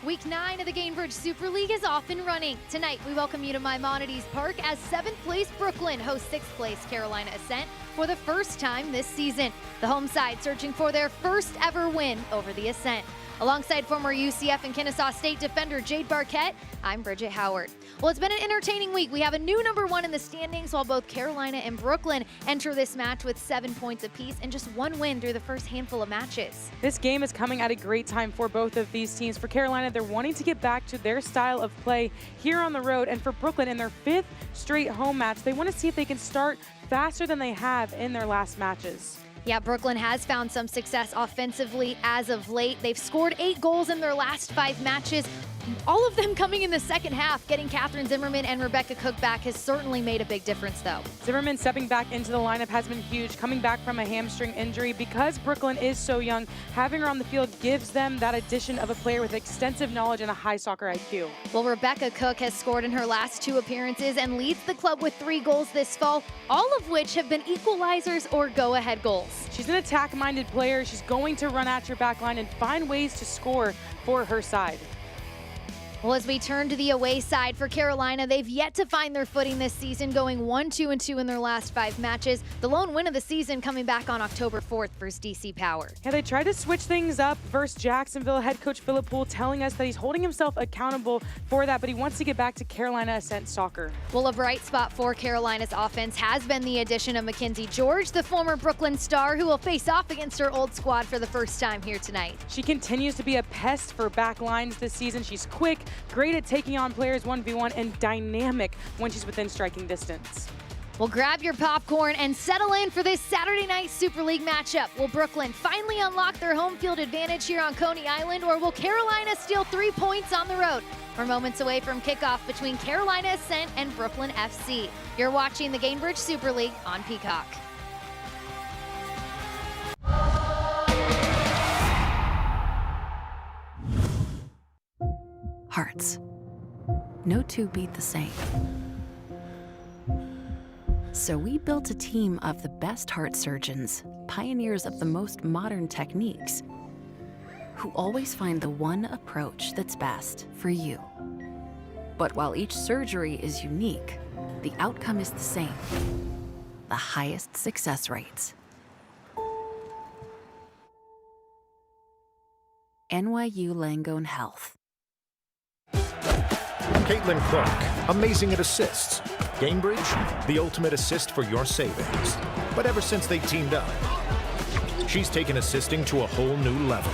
Week 9 of the Gainbridge Super League is off and running. Tonight, we welcome you to Maimonides Park as 7th place Brooklyn hosts 6th place Carolina Ascent for the first time this season. The home side searching for their first ever win over the Ascent. Alongside former UCF and Kennesaw State defender Jade Barquette, I'm Bridget Howard. Well, it's been an entertaining week. We have a new #1 in the standings while both Carolina and Brooklyn enter this match with 7 points apiece and just 1 win through the first handful of matches. This game is coming at a great time for both of these teams. For Carolina, they're wanting to get back to their style of play here on the road. And for Brooklyn, in their 5th straight home match, they want to see if they can start faster than they have in their last matches. Yeah, Brooklyn has found some success offensively as of late. They've scored 8 goals in their last 5 matches, all of them coming in the second half. Getting Catherine Zimmerman and Rebecca Cook back has certainly made a big difference, though. Zimmerman stepping back into the lineup has been huge, coming back from a hamstring injury. Because Brooklyn is so young, having her on the field gives them that addition of a player with extensive knowledge and a high soccer IQ. Well, Rebecca Cook has scored in her last 2 appearances and leads the club with 3 goals this fall, all of which have been equalizers or go-ahead goals. She's an attack-minded player. She's going to run at your back line and find ways to score for her side. Well, as we turn to the away side for Carolina, they've yet to find their footing this season, going 1-2-2 in their last 5 matches. The lone win of the season coming back on October 4th versus DC Power. Yeah, they tried to switch things up versus Jacksonville. Head coach Philip Poole telling us that he's holding himself accountable for that, but he wants to get back to Carolina Ascent soccer. Well, a bright spot for Carolina's offense has been the addition of Mackenzie George, the former Brooklyn star, who will face off against her old squad for the first time here tonight. She continues to be a pest for back lines this season. She's quick, great at taking on players 1v1, and dynamic when she's within striking distance. Well, grab your popcorn and settle in for this Saturday night Super League matchup. Will Brooklyn finally unlock their home field advantage here on Coney Island, or will Carolina steal 3 points on the road? We're moments away from kickoff between Carolina Ascent and Brooklyn FC. You're watching the Gainbridge Super League on Peacock. Hearts. No two beat the same. So we built a team of the best heart surgeons, pioneers of the most modern techniques, who always find the one approach that's best for you. But while each surgery is unique, the outcome is the same: the highest success rates. NYU Langone Health. Caitlin Clark, amazing at assists. Gainbridge, the ultimate assist for your savings. But ever since they teamed up, she's taken assisting to a whole new level.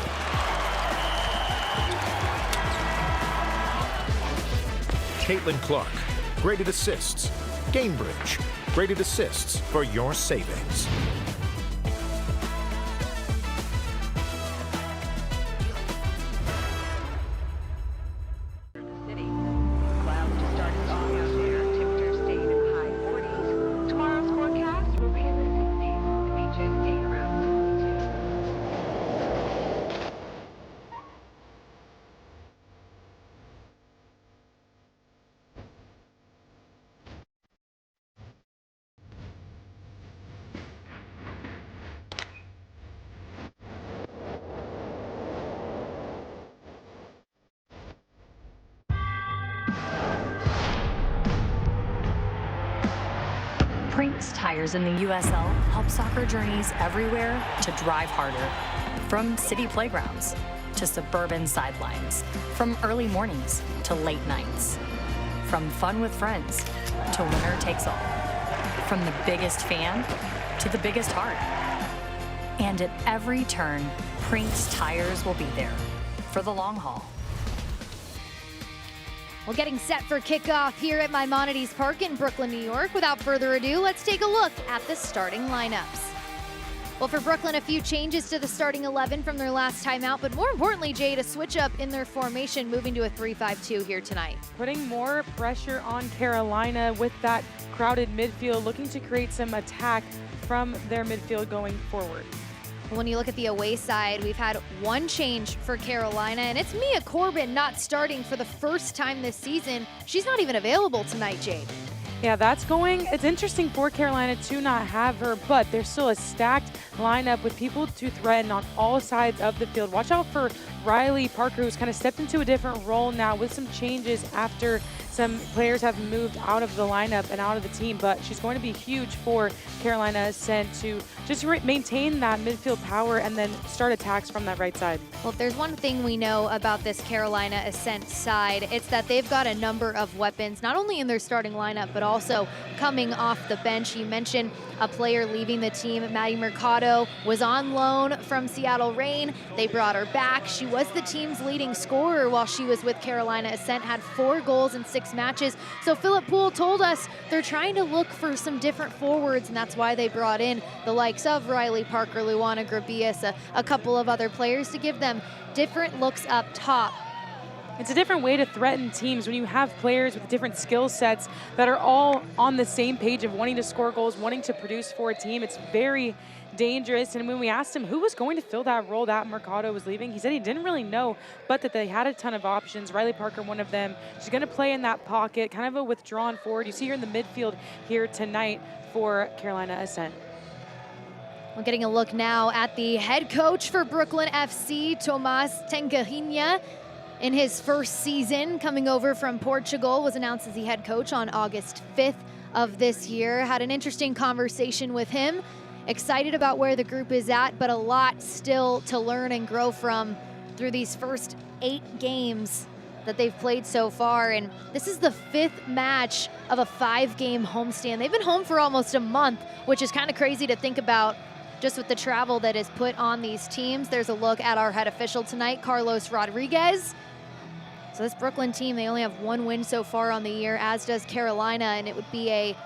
Caitlin Clark, great at assists. Gainbridge, great at assists for your savings. Prinks tires in the USL help soccer journeys everywhere to drive harder. From city playgrounds to suburban sidelines, from early mornings to late nights, from fun with friends to winner takes all, from the biggest fan to the biggest heart. And at every turn, Prinks tires will be there for the long haul. Well, getting set for kickoff here at Maimonides Park in Brooklyn, New York. Without further ado, let's take a look at the starting lineups. Well, for Brooklyn, a few changes to the starting 11 from their last time out, but more importantly, Jade, a switch up in their formation, moving to a 3-5-2 here tonight. Putting more pressure on Carolina with that crowded midfield, looking to create some attack from their midfield going forward. When you look at the away side, we've had 1 change for Carolina, and it's Mia Corbin not starting for the first time this season. She's not even available tonight, Jade. Yeah, it's interesting for Carolina to not have her, but they're still a stacked lineup with people to threaten on all sides of the field. Watch out for Riley Parker, who's kind of stepped into a different role now with some changes after some players have moved out of the lineup and out of the team, but she's going to be huge for Carolina Ascent to just maintain that midfield power and then start attacks from that right side. Well, if there's one thing we know about this Carolina Ascent side, it's that they've got a number of weapons, not only in their starting lineup, but also coming off the bench. You mentioned a player leaving the team. Maddie Mercado was on loan from Seattle Reign. They brought her back. She was the team's leading scorer while she was with Carolina Ascent, had 4 goals in 6 matches. So Philip Poole told us they're trying to look for some different forwards, and that's why they brought in the likes of Riley Parker, Luana Grabias, a couple of other players to give them different looks up top. It's a different way to threaten teams when you have players with different skill sets that are all on the same page of wanting to score goals, wanting to produce for a team. It's very dangerous. And when we asked him who was going to fill that role that Mercado was leaving, he said he didn't really know, but that they had a ton of options. Riley Parker, one of them. She's going to play in that pocket, kind of a withdrawn forward. You see her in the midfield here tonight for Carolina Ascent. We're getting a look now at the head coach for Brooklyn FC, Tomas Tengahinha. In his first season, coming over from Portugal, was announced as the head coach on August 5th of this year. Had an interesting conversation with him. Excited about where the group is at, but a lot still to learn and grow from through these first 8 games that they've played so far. And this is the 5th match of a 5-game homestand. They've been home for almost a month, which is kind of crazy to think about just with the travel that is put on these teams. There's a look at our head official tonight, Carlos Rodriguez. So this Brooklyn team, they only have 1 win so far on the year, as does Carolina, and it would be a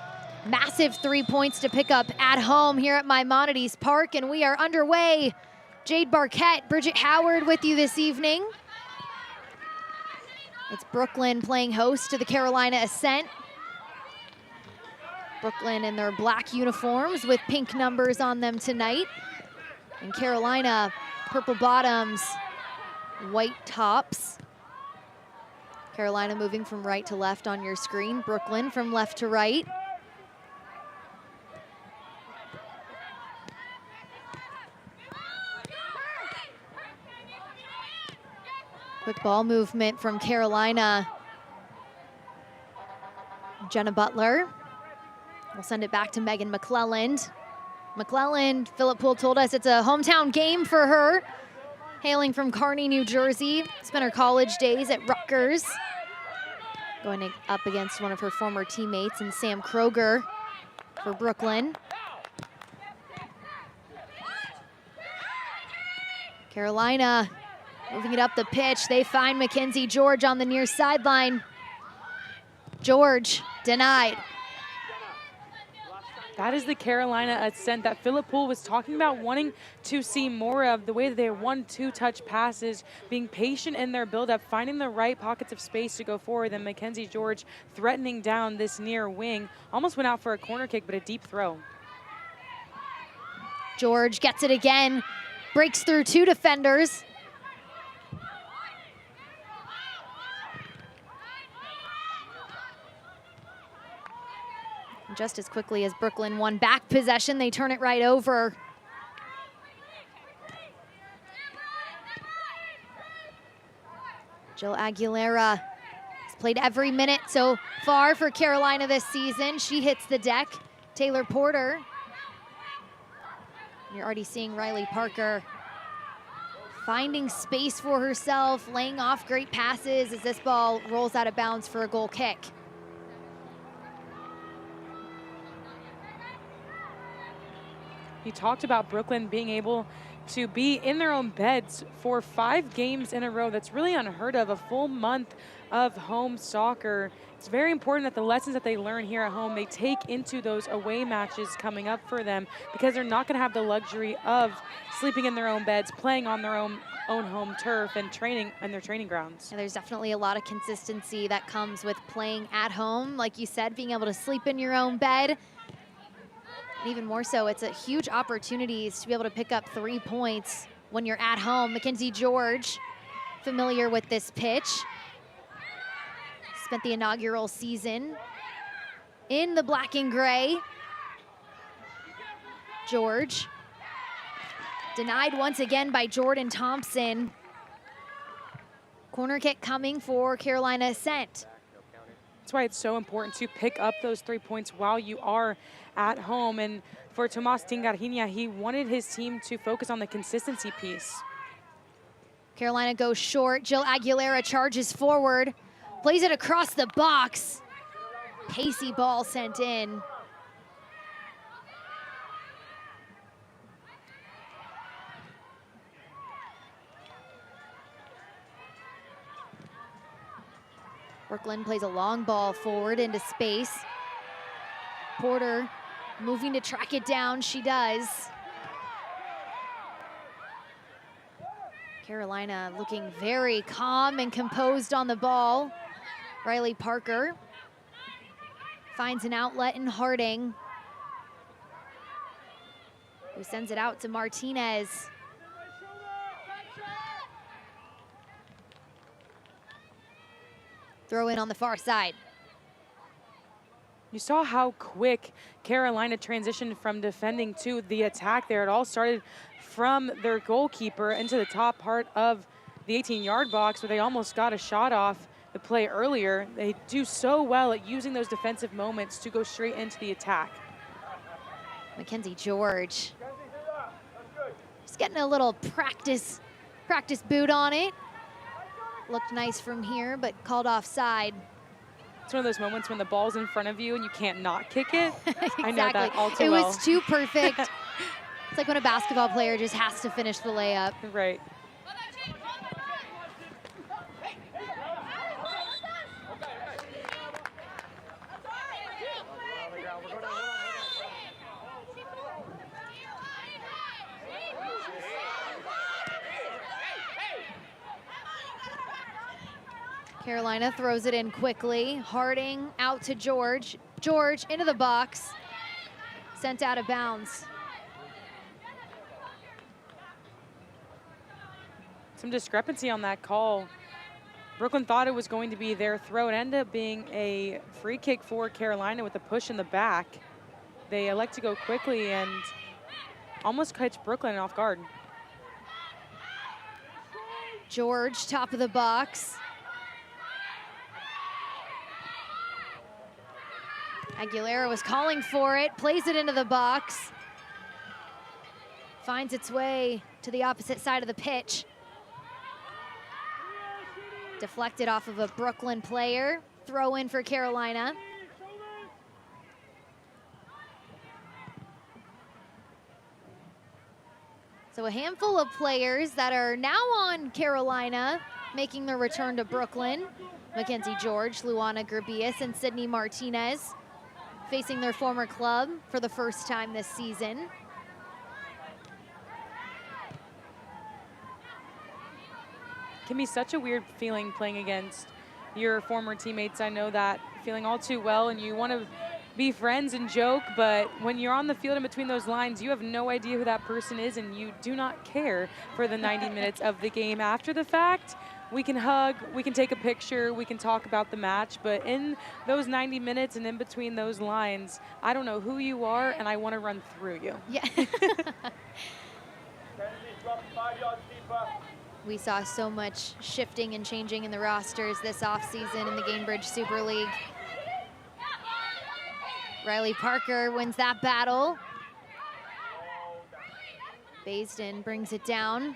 massive 3 points to pick up at home here at Maimonides Park, and we are underway. Jade Barquette, Bridget Howard with you this evening. It's Brooklyn playing host to the Carolina Ascent. Brooklyn in their black uniforms with pink numbers on them tonight. And Carolina, purple bottoms, white tops. Carolina moving from right to left on your screen. Brooklyn from left to right. Quick ball movement from Carolina. Jenna Butler. We'll send it back to Megan McClelland. McClelland, Philip Poole told us it's a hometown game for her. Hailing from Kearney, New Jersey. Spent her college days at Rutgers. Going up against one of her former teammates and Sam Kroger for Brooklyn. Carolina moving it up the pitch. They find Mackenzie George on the near sideline. George denied. That is the Carolina Ascent that Philip Poole was talking about wanting to see more of, the way that they 1-2 touch passes, being patient in their build-up, finding the right pockets of space to go forward. Then Mackenzie George threatening down this near wing. Almost went out for a corner kick, but a deep throw. George gets it again, breaks through 2 defenders. Just as quickly as Brooklyn won back possession, they turn it right over. Jill Aguilera has played every minute so far for Carolina this season. She hits the deck. Taylor Porter. You're already seeing Riley Parker finding space for herself, laying off great passes as this ball rolls out of bounds for a goal kick. He talked about Brooklyn being able to be in their own beds for 5 games in a row. That's really unheard of, a full month of home soccer. It's very important that the lessons that they learn here at home, they take into those away matches coming up for them, because they're not going to have the luxury of sleeping in their own beds, playing on their own home turf and training in their training grounds. And there's definitely a lot of consistency that comes with playing at home. Like you said, being able to sleep in your own bed. And even more so, it's a huge opportunity to be able to pick up 3 points when you're at home. Mackenzie George, familiar with this pitch. Spent the inaugural season in the black and gray. George Denied once again by Jordan Thompson. Corner kick coming for Carolina Ascent. That's why it's so important to pick up those 3 points while you are at home. And for Tomas Tingarhinia, he wanted his team to focus on the consistency piece. Carolina goes short. Jill Aguilera charges forward, plays it across the box. Pacey ball sent in. Brooklyn plays a long ball forward into space. Porter moving to track it down. She does. Carolina looking very calm and composed on the ball. Riley Parker finds an outlet in Harding, who sends it out to Martinez. Throw in on the far side. You saw how quick Carolina transitioned from defending to the attack there. It all started from their goalkeeper into the top part of the 18-yard box where they almost got a shot off the play earlier. They do so well at using those defensive moments to go straight into the attack. Mackenzie George just getting a little practice boot on it. Looked nice from here, but called offside. It's one of those moments when the ball's in front of you and you can't not kick it. Exactly. I know that all too well. It was too perfect. It's like when a basketball player just has to finish the layup. Right. Carolina throws it in quickly. Harding out to George. George into the box. Sent out of bounds. Some discrepancy on that call. Brooklyn thought it was going to be their throw. It ended up being a free kick for Carolina with a push in the back. They elect to go quickly and almost catch Brooklyn off guard. George, top of the box. Aguilera was calling for it, plays it into the box. Finds its way to the opposite side of the pitch. Deflected off of a Brooklyn player. Throw in for Carolina. So a handful of players that are now on Carolina making their return to Brooklyn. Mackenzie George, Luana Grabias, and Sydney Martinez facing their former club for the first time this season. Can be such a weird feeling playing against your former teammates. I know that feeling all too well, and you want to be friends and joke, but when you're on the field in between those lines, you have no idea who that person is, and you do not care for the 90 minutes of the game. After the fact, we can hug, we can take a picture, we can talk about the match, but in those 90 minutes and in between those lines, I don't know who you are, and I want to run through you. Yeah. We saw so much shifting and changing in the rosters this offseason in the Gainbridge Super League. Riley Parker wins that battle. Baisden brings it down.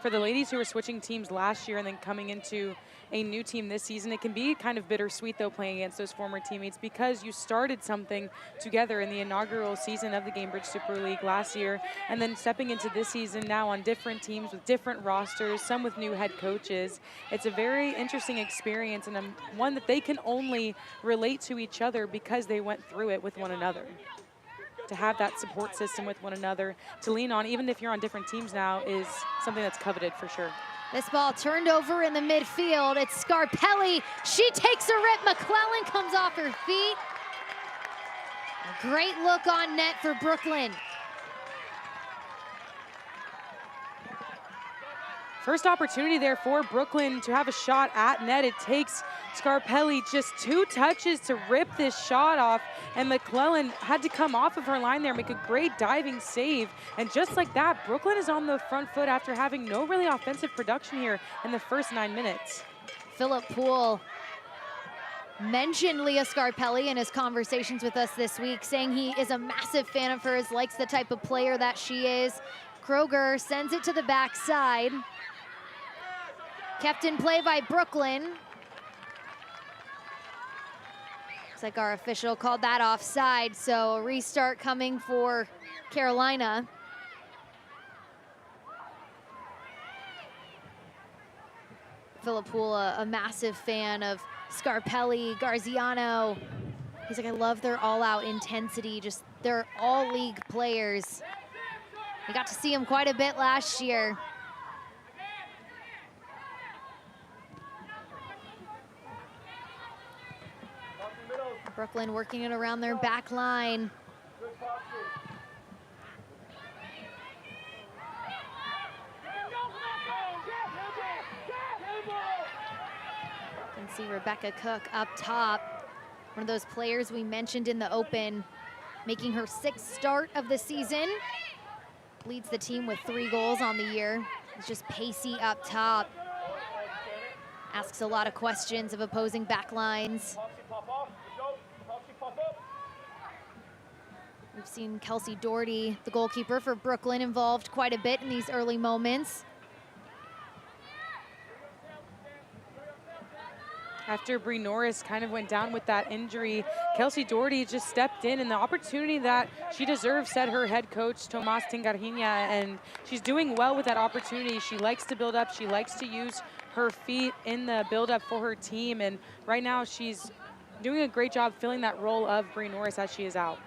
For the ladies who were switching teams last year and then coming into a new team this season, it can be kind of bittersweet though playing against those former teammates because you started something together in the inaugural season of the Gainbridge Super League last year, and then stepping into this season now on different teams with different rosters, some with new head coaches. It's a very interesting experience and one that they can only relate to each other because they went through it with one another. To have that support system with one another to lean on, even if you're on different teams now, is something that's coveted for sure. This ball turned over in the midfield. It's Scarpelli. She takes a rip. McClellan comes off her feet. A great look on net for Brooklyn. First opportunity there for Brooklyn to have a shot at net. It takes Scarpelli just 2 touches to rip this shot off, and McClellan had to come off of her line there, make a great diving save. And just like that, Brooklyn is on the front foot after having no really offensive production here in the first 9 minutes. Philip Poole mentioned Leah Scarpelli in his conversations with us this week, saying he is a massive fan of hers, likes the type of player that she is. Kroger sends it to the backside. Kept in play by Brooklyn. Looks like our official called that offside, so a restart coming for Carolina. Philip Poole, a massive fan of Scarpelli, Garziano. He's like, I love their all-out intensity, just they're all league players. We got to see him quite a bit last year. Brooklyn working it around their back line. You can see Rebecca Cook up top. One of those players we mentioned in the open, making her 6th start of the season. Leads the team with 3 goals on the year. It's just pacey up top. Asks a lot of questions of opposing back lines. We've seen Kelsey Doherty, the goalkeeper for Brooklyn, involved quite a bit in these early moments. After Bree Norris kind of went down with that injury, Kelsey Doherty just stepped in, and the opportunity that she deserves, said her head coach, Tomas Tingarhinha, and she's doing well with that opportunity. She likes to build up. She likes to use her feet in the build-up for her team, and right now she's doing a great job filling that role of Bree Norris as she is out.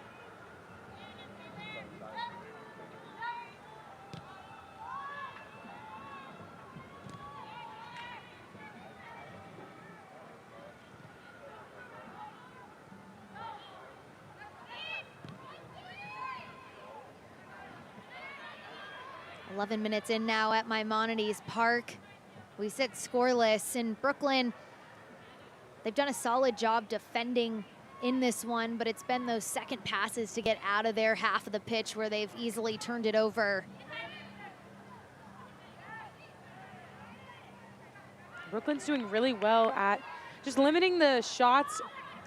.11 minutes in now at Maimonides Park. We sit scoreless, and Brooklyn, they've done a solid job defending in this one, but it's been those second passes to get out of their half of the pitch where they've easily turned it over. Brooklyn's doing really well at just limiting the shots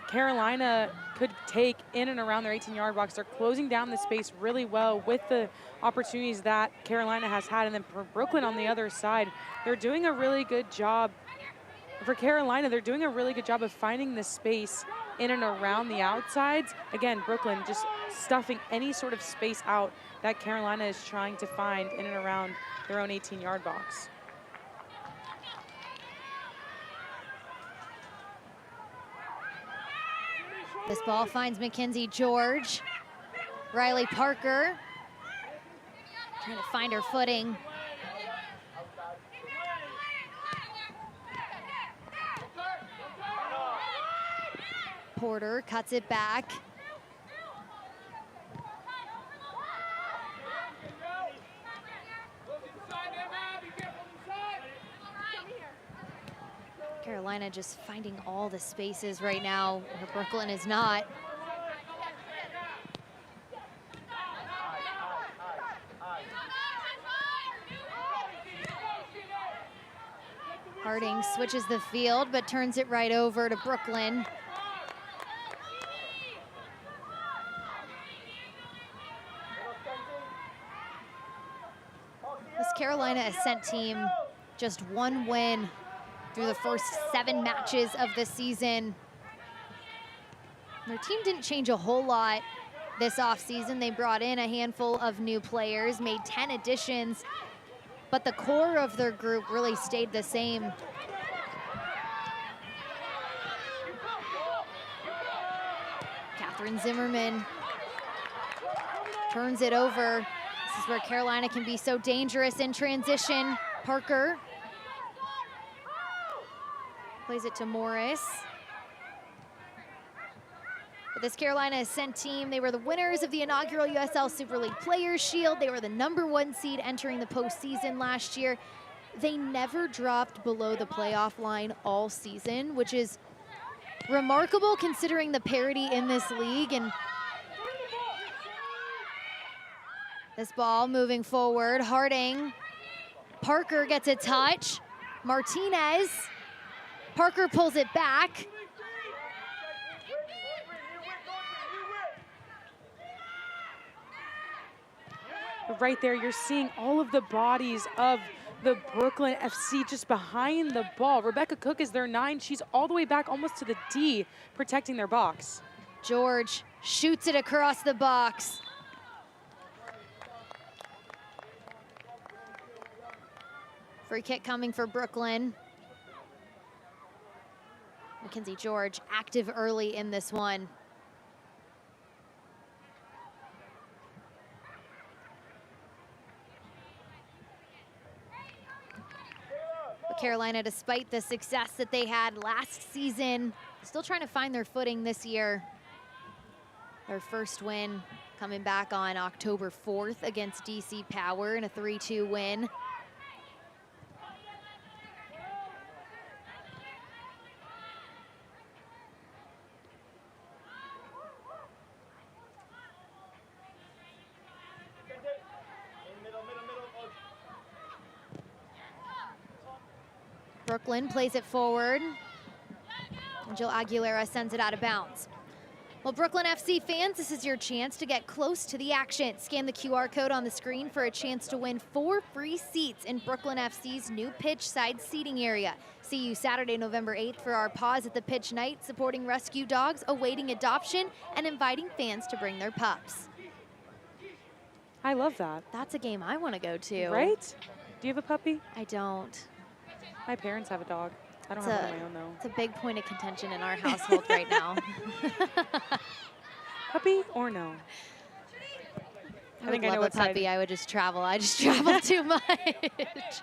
Carolina could take in and around their 18-yard box. They're closing down the space really well with the opportunities that Carolina has had. And then for Brooklyn on the other side, they're doing a really good job. For Carolina, they're doing a really good job of finding the space in and around the outsides. Again, Brooklyn just stuffing any sort of space out that Carolina is trying to find in and around their own 18-yard box. This ball finds Mackenzie George. Riley Parker trying to find her footing. Porter cuts it back. Carolina just finding all the spaces right now where Brooklyn is not. Harding switches the field, but turns it right over to Brooklyn. This Carolina Ascent team, just 1 win through the first 7 matches of the season. Their team didn't change a whole lot this offseason. They brought in a handful of new players, made 10 additions, but the core of their group really stayed the same. Catherine Zimmerman turns it over. This is where Carolina can be so dangerous in transition. Parker plays it to Morris. But this Carolina Ascent team, they were the winners of the inaugural USL Super League Players Shield. They were the #1 seed entering the postseason last year. They never dropped below the playoff line all season, which is remarkable considering the parity in this league. And this ball moving forward, Harding. Parker gets a touch. Martinez. Parker pulls it back. Right there, you're seeing all of the bodies of the Brooklyn FC just behind the ball. Rebecca Cook is their 9. She's all the way back almost to the D, protecting their box. George shoots it across the box. Free kick coming for Brooklyn. Mackenzie George active early in this one. Carolina, despite the success that they had last season, still trying to find their footing this year. Their first win coming back on October 4th against DC Power in a 3-2 win. Brooklyn plays it forward. And Jill Aguilera sends it out of bounds. Well, Brooklyn FC fans, this is your chance to get close to the action. Scan the QR code on the screen for a chance to win 4 free seats in Brooklyn FC's new pitch side seating area. See you Saturday, November 8th for our Pause at the Pitch night, supporting rescue dogs awaiting adoption and inviting fans to bring their pups. I love that. That's a game I want to go to. Right? Do you have a puppy? I don't. My parents have a dog. I don't have one of my own, though. It's a big point of contention in our household right now. Puppy or no? I think I know what puppy. I would just travel. I just travel too much.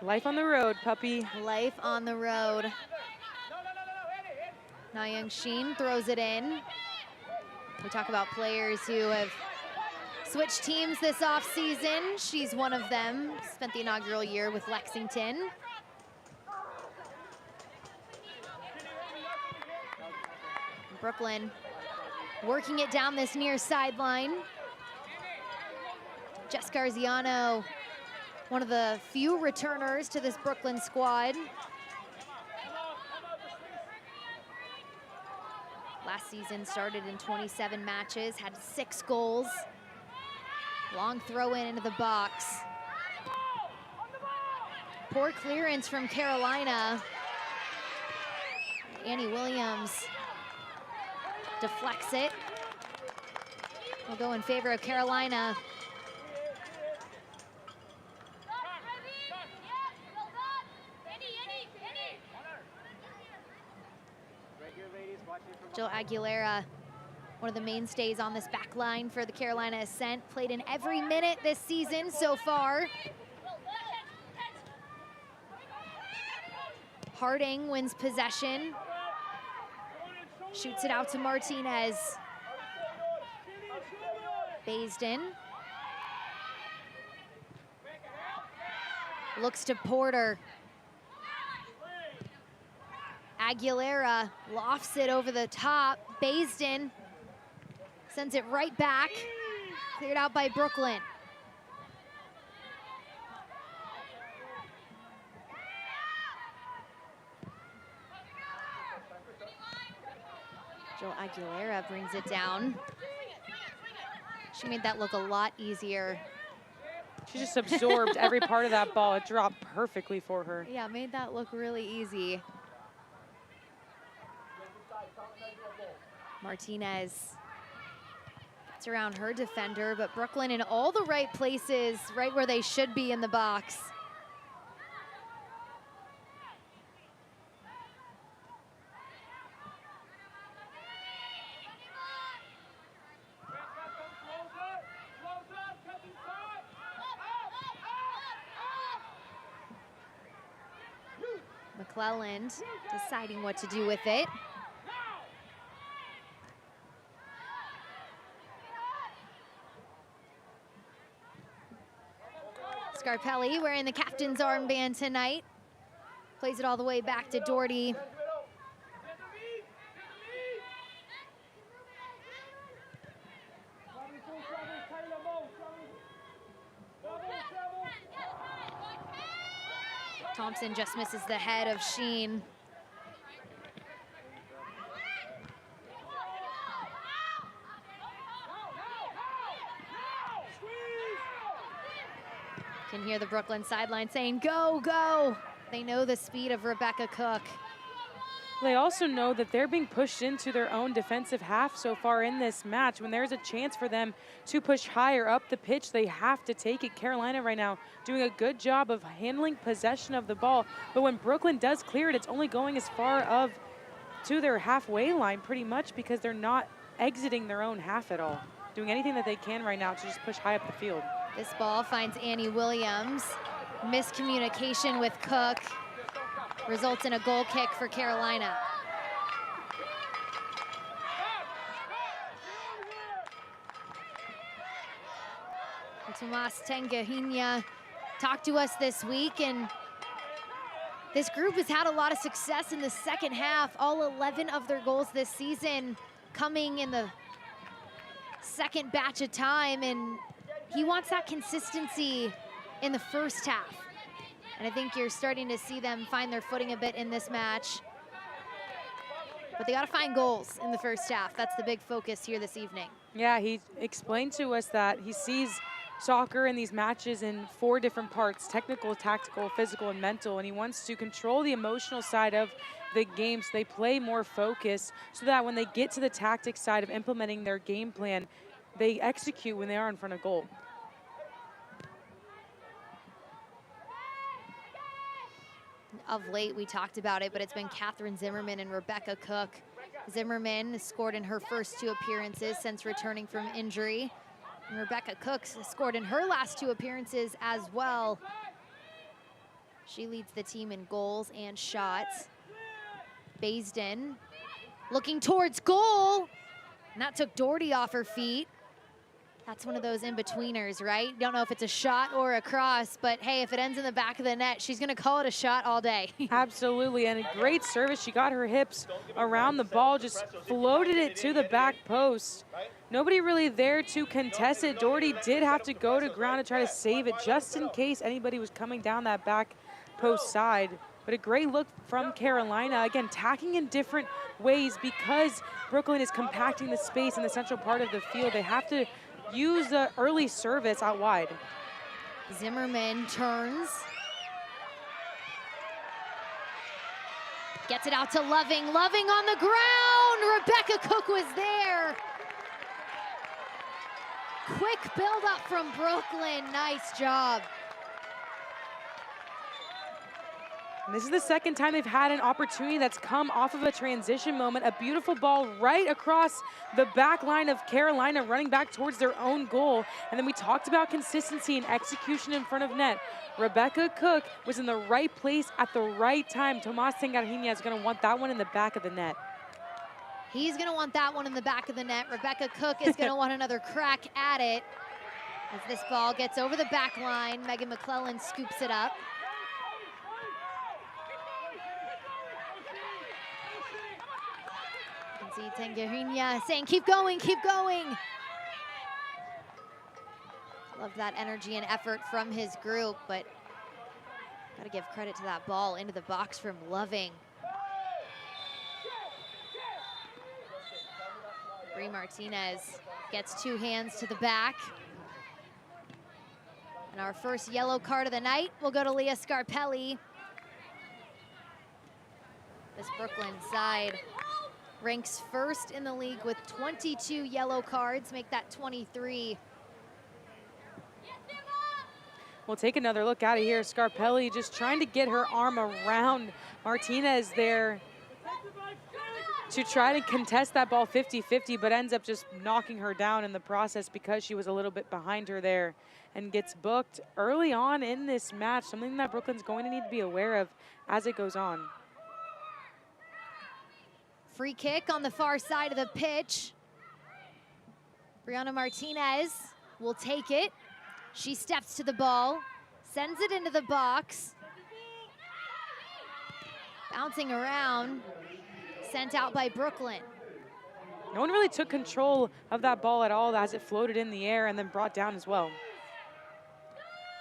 Life on the road, puppy. Life on the road. Na Young Sheen throws it in. We talk about players who have switched teams this offseason. She's one of them. Spent the inaugural year with Lexington. Brooklyn working it down this near sideline. Jess Garziano, one of the few returners to this Brooklyn squad. Last season started in 27 matches, had 6 goals. Long throw in into the box. Poor clearance from Carolina. Annie Williams deflects it. We'll go in favor of Carolina. Jill Aguilera, one of the mainstays on this back line for the Carolina Ascent, played in every minute this season so far. Harding wins possession. Shoots it out to Martinez. Baisden. Looks to Porter. Aguilera lofts it over the top. Baisden sends it right back. Cleared out by Brooklyn. Jill Aguilera brings it down. She made that look a lot easier. She just absorbed every part of that ball. It dropped perfectly for her. Yeah, made that look really easy. Martinez gets around her defender, but Brooklyn in all the right places, right where they should be in the box. McClelland deciding what to do with it. Scarpelli wearing the captain's armband tonight. Plays it all the way back to Doherty. Thompson just misses the head of Sheen. Can hear the Brooklyn sideline saying, go, go. They know the speed of Rebecca Cook. They also know that they're being pushed into their own defensive half so far in this match. When there's a chance for them to push higher up the pitch, they have to take it. Carolina right now doing a good job of handling possession of the ball. But when Brooklyn does clear it, it's only going as far to their halfway line pretty much, because they're not exiting their own half at all. Doing anything that they can right now to just push high up the field. This ball finds Annie Williams. Miscommunication with Cook results in a goal kick for Carolina. Tomas Tengahinha talked to us this week, and this group has had a lot of success in the second half. All 11 of their goals this season coming in the second batch of time, and he wants that consistency in the first half. And I think you're starting to see them find their footing a bit in this match. But they got to find goals in the first half. That's the big focus here this evening. Yeah, he explained to us that he sees soccer in these matches in 4 different parts: technical, tactical, physical, and mental. And he wants to control the emotional side of the game so they play more focused, so that when they get to the tactics side of implementing their game plan, they execute when they are in front of goal. Of late, we talked about it, but it's been Catherine Zimmerman and Rebecca Cook. Zimmerman scored in her first 2 appearances since returning from injury. And Rebecca Cook scored in her last 2 appearances as well. She leads the team in goals and shots. Baisden looking towards goal. And that took Doherty off her feet. That's one of those in-betweeners, right? Don't know if it's a shot or a cross, but hey, if it ends in the back of the net, she's gonna call it a shot all day. Absolutely, and a great service. She got her hips around the ball, just floated it to the back post. Nobody really there to contest it. Doherty did have to go to ground to try to save it, just in case anybody was coming down that back post side. But a great look from Carolina, again, tacking in different ways because Brooklyn is compacting the space in the central part of the field. They have to use the early service out wide. Zimmerman turns. Gets it out to Loving. Loving on the ground. Rebecca Cook was there. Quick build up from Brooklyn. Nice job. And this is the second time they've had an opportunity that's come off of a transition moment. A beautiful ball right across the back line of Carolina, running back towards their own goal. And then we talked about consistency and execution in front of net. Rebecca Cook was in the right place at the right time. Tomas Tengahinha is going to want that one in the back of the net. He's going to want that one in the back of the net. Rebecca Cook is going to want another crack at it. As this ball gets over the back line, Megan McClellan scoops it up. See Tengahinha saying, keep going, keep going. Love that energy and effort from his group, but gotta give credit to that ball into the box from Loving. Bree Martinez gets 2 hands to the back. And our first yellow card of the night will go to Leah Scarpelli. This Brooklyn side ranks first in the league with 22 yellow cards, make that 23. We'll take another look out of here. Scarpelli just trying to get her arm around Martinez there to try to contest that ball 50-50, but ends up just knocking her down in the process because she was a little bit behind her there, and gets booked early on in this match, something that Brooklyn's going to need to be aware of as it goes on. Free kick on the far side of the pitch. Brianna Martinez will take it. She steps to the ball, Sends it into the box. Bouncing around. Sent out by Brooklyn. No one really took control of that ball at all as it floated in the air and then brought down as well.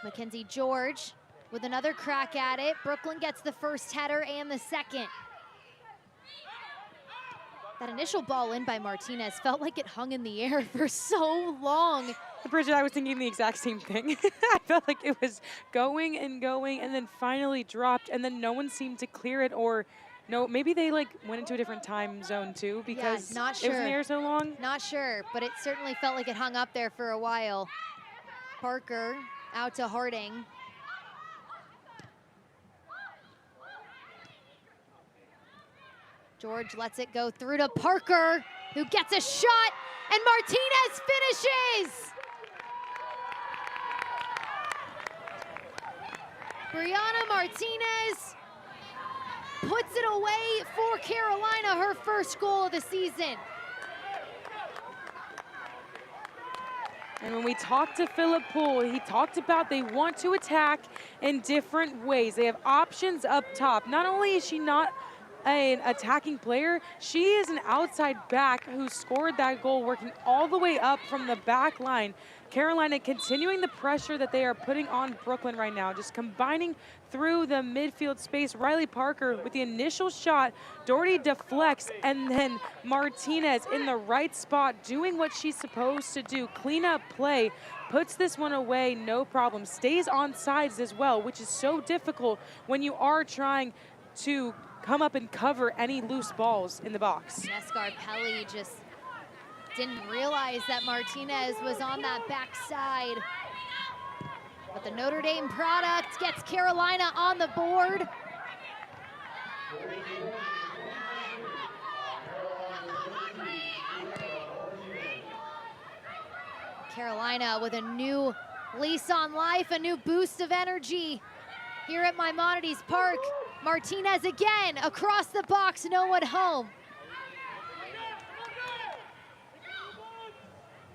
Mackenzie George with another crack at it. Brooklyn gets the first header and the second. That initial ball in by Martinez felt like it hung in the air for so long. Bridget, I was thinking the exact same thing. I felt like it was going and then finally dropped, and then no one seemed to clear it, or no, maybe they like went into a different time zone too because not sure. It was in the air so long. Not sure, but it certainly felt like it hung up there for a while. Parker out to Harding. George lets it go through to Parker, who gets a shot, and Martinez finishes! Brianna Martinez puts it away for Carolina, her first goal of the season. And when we talked to Philip Poole, he talked about they want to attack in different ways. They have options up top. Not only is she not an attacking player, she is an outside back who scored that goal working all the way up from the back line. Carolina continuing the pressure that they are putting on Brooklyn right now, just combining through the midfield space. Riley Parker with the initial shot, Doherty deflects, and then Martinez in the right spot doing what she's supposed to do, clean up play, puts this one away, no problem, stays on sides as well, which is so difficult when you are trying to come up and cover any loose balls in the box. Scarpelli just didn't realize that Martinez was on that backside. But the Notre Dame product gets Carolina on the board. Carolina with a new lease on life, a new boost of energy here at Maimonides Park. Martinez again, across the box, no one home.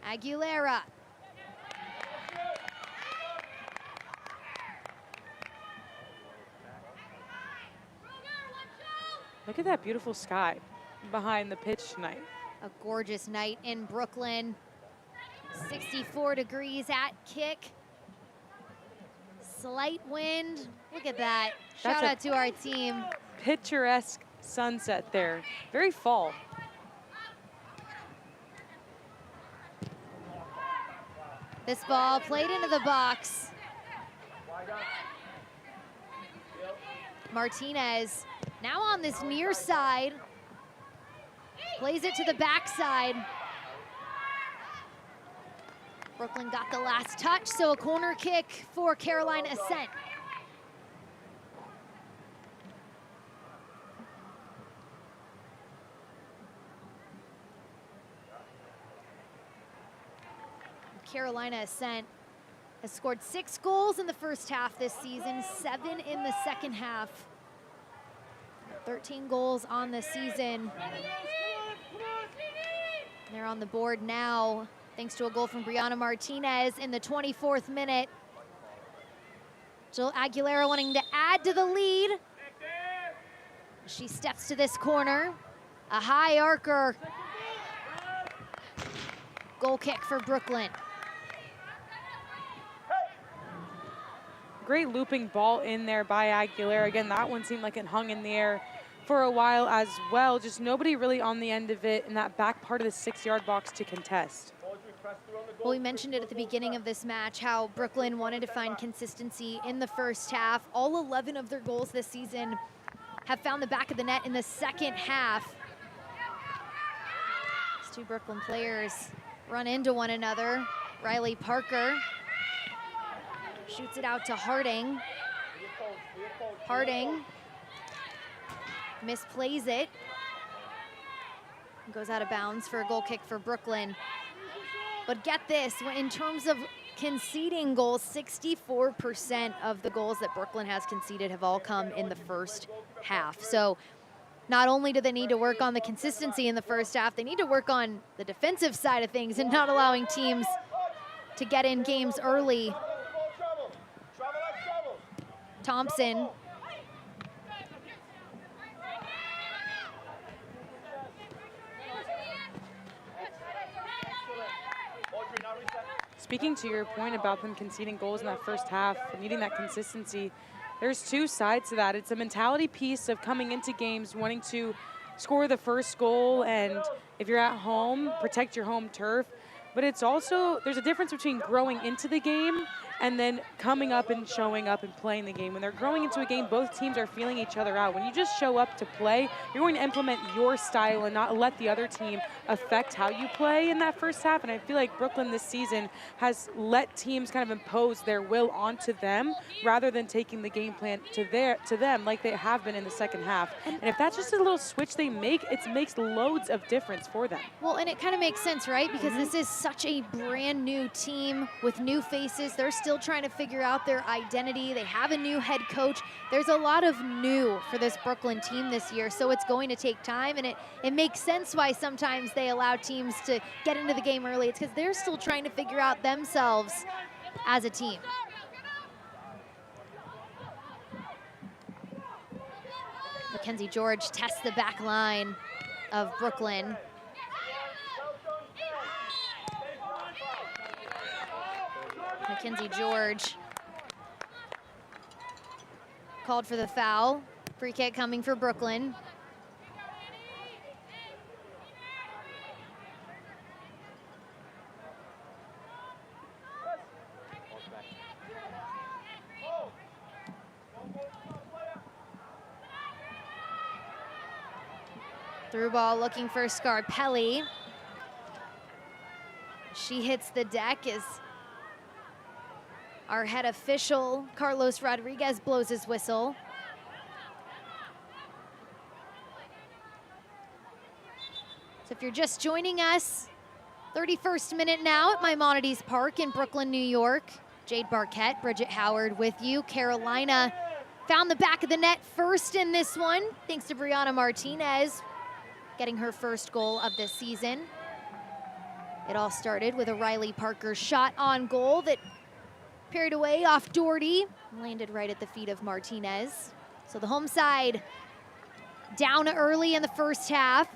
Aguilera. Look at that beautiful sky behind the pitch tonight. A gorgeous night in Brooklyn. 64 degrees at kick. Slight wind. Look at that. Shout out to our team. Picturesque sunset there. Very fall. This ball played into the box. Martinez now on this near side. Plays it to the backside. Brooklyn got the last touch, so a corner kick for Carolina Ascent. Carolina Ascent has scored 6 goals in the first half this season, 7 in the second half. 13 goals on the season. They're on the board now, thanks to a goal from Brianna Martinez in the 24th minute. Jill Aguilera wanting to add to the lead. She steps to this corner. A high arcer. Goal kick for Brooklyn. Great looping ball in there by Aguilera. Again, that one seemed like it hung in the air for a while as well. Just nobody really on the end of it in that back part of the 6-yard box to contest. Well, we mentioned it at the beginning of this match, how Brooklyn wanted to find consistency in the first half. All 11 of their goals this season have found the back of the net in the second half. These two Brooklyn players run into one another. Riley Parker shoots it out to Harding. Harding misplays it. Goes out of bounds for a goal kick for Brooklyn. But get this, in terms of conceding goals, 64% of the goals that Brooklyn has conceded have all come in the first half. So not only do they need to work on the consistency in the first half, they need to work on the defensive side of things and not allowing teams to get in games early. Thompson. Speaking to your point about them conceding goals in that first half, needing that consistency, there's two sides to that. It's a mentality piece of coming into games wanting to score the first goal, and if you're at home, protect your home turf. But it's also, there's a difference between growing into the game and then coming up and showing up and playing the game. When they're growing into a game, both teams are feeling each other out. When you just show up to play, you're going to implement your style and not let the other team affect how you play in that first half. And I feel like Brooklyn this season has let teams kind of impose their will onto them rather than taking the game plan to them like they have been in the second half. And if that's just a little switch they make, it makes loads of difference for them. Well, and it kind of makes sense, right? Because this is such a brand new team with new faces. They're still trying to figure out their identity. They have a new head coach. There's a lot of new for this Brooklyn team this year, so it's going to take time, and it makes sense why sometimes they allow teams to get into the game early. It's because they're still trying to figure out themselves as a team. Mackenzie George tests the back line of Brooklyn. Mackenzie George called for the foul. Free kick coming for Brooklyn. Through ball looking for Scarpelli. She hits the deck as our head official, Carlos Rodriguez, blows his whistle. So if you're just joining us, 31st minute now at Maimonides Park in Brooklyn, New York. Jade Barquette, Bridget Howard with you. Carolina found the back of the net first in this one, thanks to Brianna Martinez, getting her first goal of the season. It all started with a Riley Parker shot on goal that parried away off Doherty, landed right at the feet of Martinez. So the home side down early in the first half.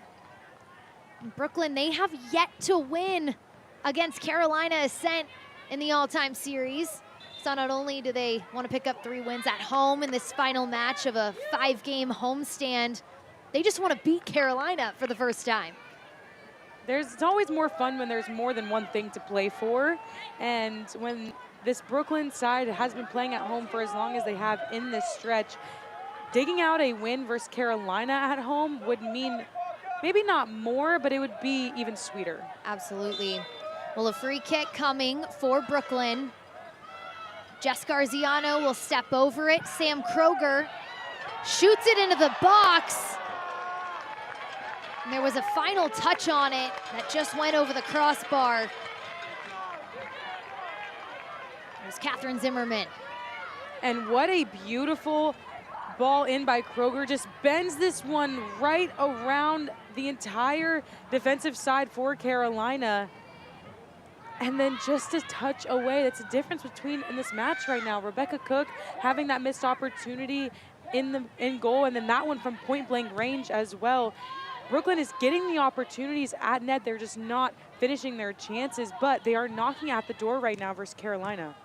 Brooklyn, they have yet to win against Carolina Ascent in the all-time series. So not only do they want to pick up 3 wins at home in this final match of a 5-game homestand, they just want to beat Carolina for the first time. It's always more fun when there's more than one thing to play for, and when this Brooklyn side has been playing at home for as long as they have in this stretch, digging out a win versus Carolina at home would mean maybe not more, but it would be even sweeter. Absolutely. Well, a free kick coming for Brooklyn. Jess Garziano will step over it. Sam Kroger shoots it into the box. And there was a final touch on it that just went over the crossbar. There's Catherine Zimmerman. And what a beautiful ball in by Kroger. Just bends this one right around the entire defensive side for Carolina. And then just a touch away. That's the difference between in this match right now. Rebecca Cook having that missed opportunity in goal, and then that one from point blank range as well. Brooklyn is getting the opportunities at net. They're just not finishing their chances, but they are knocking at the door right now versus Carolina.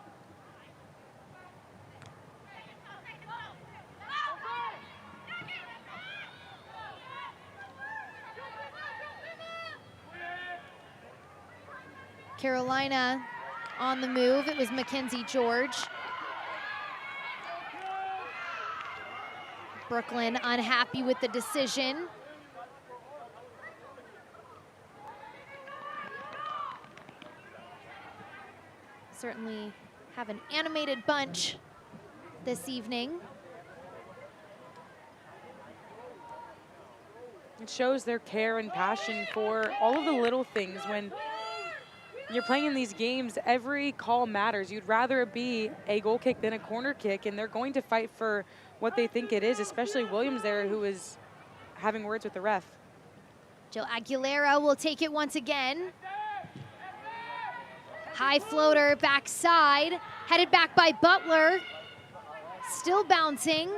Carolina on the move. It was Mackenzie George. Brooklyn unhappy with the decision. Certainly have an animated bunch this evening. It shows their care and passion for all of the little things. When you're playing in these games, every call matters. You'd rather it be a goal kick than a corner kick, and they're going to fight for what they think it is, especially Williams there, who is having words with the ref. Jill Aguilera will take it once again. High floater backside, headed back by Butler. still bouncing.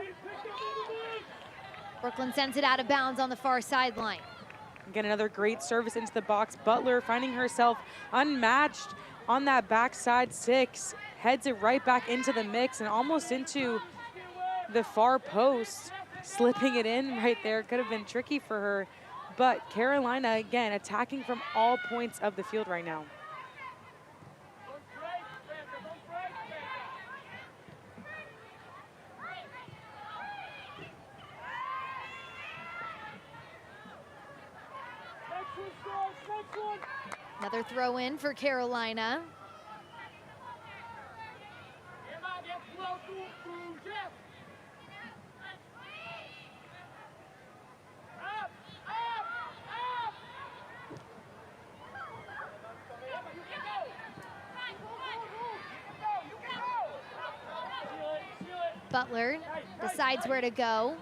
Brooklyn sends it out of bounds on the far sideline. Again, another great service into the box. Butler finding herself unmatched on that backside 6, heads it right back into the mix and almost into the far post, slipping it in right there. Could have been tricky for her, but Carolina, again, attacking from all points of the field right now. Another throw in for Carolina. Butler decides where to go.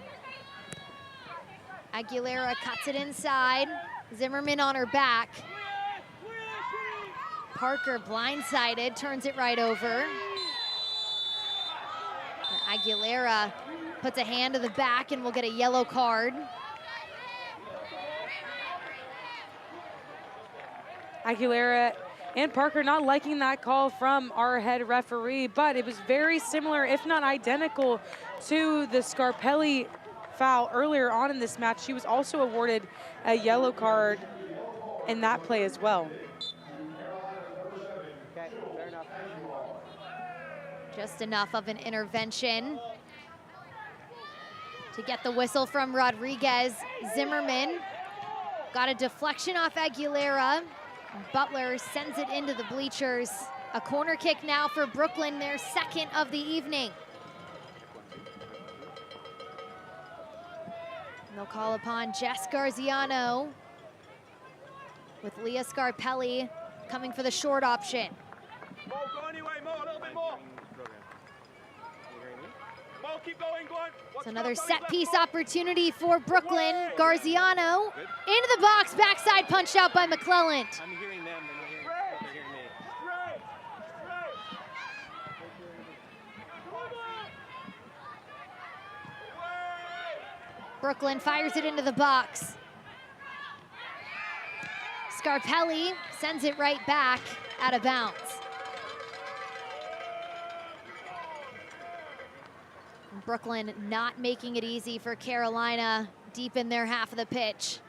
Aguilera cuts it inside. Zimmerman on her back. Parker blindsided, turns it right over. Aguilera puts a hand to the back and will get a yellow card. Aguilera and Parker not liking that call from our head referee, but it was very similar, if not identical, to the Scarpelli foul earlier on in this match. She was also awarded a yellow card in that play as well. Okay, fair enough. Just enough of an intervention to get the whistle from Rodriguez. Zimmerman got a deflection off Aguilera. Butler sends it into the bleachers. A corner kick now for Brooklyn, their second of the evening. And they'll call upon Jess Garziano with Leah Scarpelli coming for the short option. Mo, go anyway, Mo, a little bit more. Mo, keep going, go on. So another set piece opportunity for Brooklyn. Garziano into the box, backside punched out by McClelland. I'm hearing them, and they're hearing me. Brooklyn fires it into the box. Scarpelli sends it right back out of bounds. Brooklyn not making it easy for Carolina deep in their half of the pitch.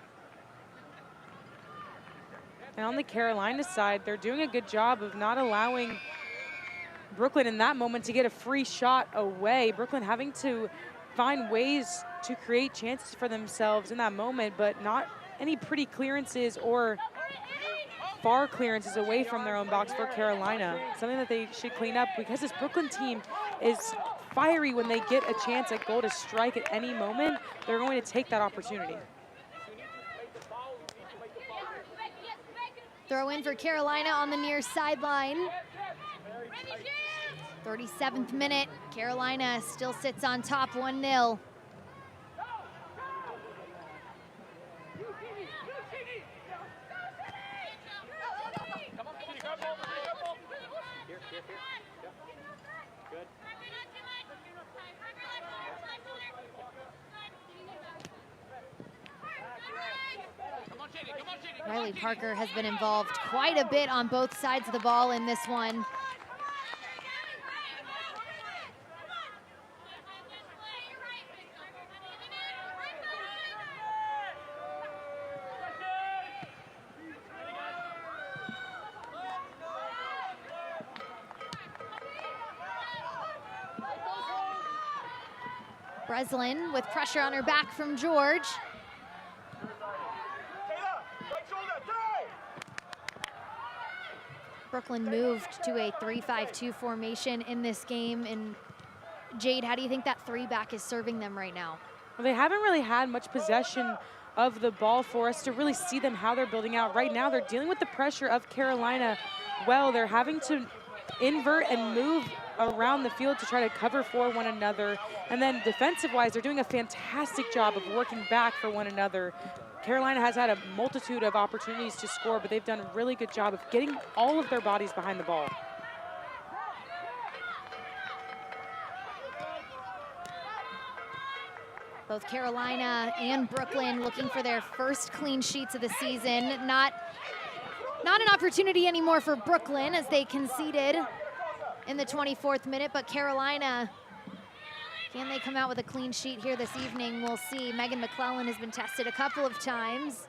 And on the Carolina side, they're doing a good job of not allowing Brooklyn in that moment to get a free shot away. Brooklyn having to find ways to create chances for themselves in that moment, but not any pretty clearances or far clearances away from their own box for Carolina. Something that they should clean up, because this Brooklyn team is fiery when they get a chance at goal to strike at any moment. They're going to take that opportunity. Throw in for Carolina on the near sideline. 37th minute, Carolina still sits on top 1-0. Riley Parker has been involved quite a bit on both sides of the ball in this one. Breslin with pressure on her back from George. Brooklyn moved to a 3-5-2 formation in this game. And Jade, how do you think that 3-back is serving them right now? Well, they haven't really had much possession of the ball for us to really see them how they're building out. Right now, they're dealing with the pressure of Carolina well. They're having to invert and move around the field to try to cover for one another. And then defensive-wise, they're doing a fantastic job of working back for one another. Carolina has had a multitude of opportunities to score, but they've done a really good job of getting all of their bodies behind the ball. Both Carolina and Brooklyn looking for their first clean sheets of the season. Not an opportunity anymore for Brooklyn as they conceded in the 24th minute, but Carolina, can they come out with a clean sheet here this evening? We'll see. Megan McClellan has been tested a couple of times.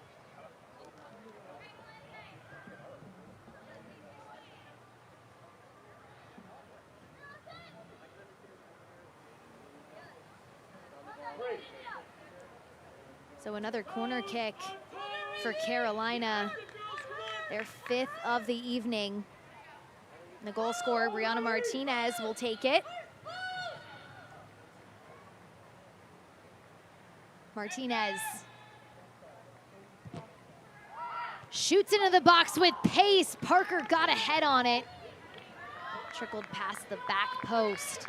So another corner kick for Carolina, their 5th of the evening. And the goal scorer, Brianna Martinez, will take it. Martinez shoots into the box with pace. Parker got a head on it. Trickled past the back post.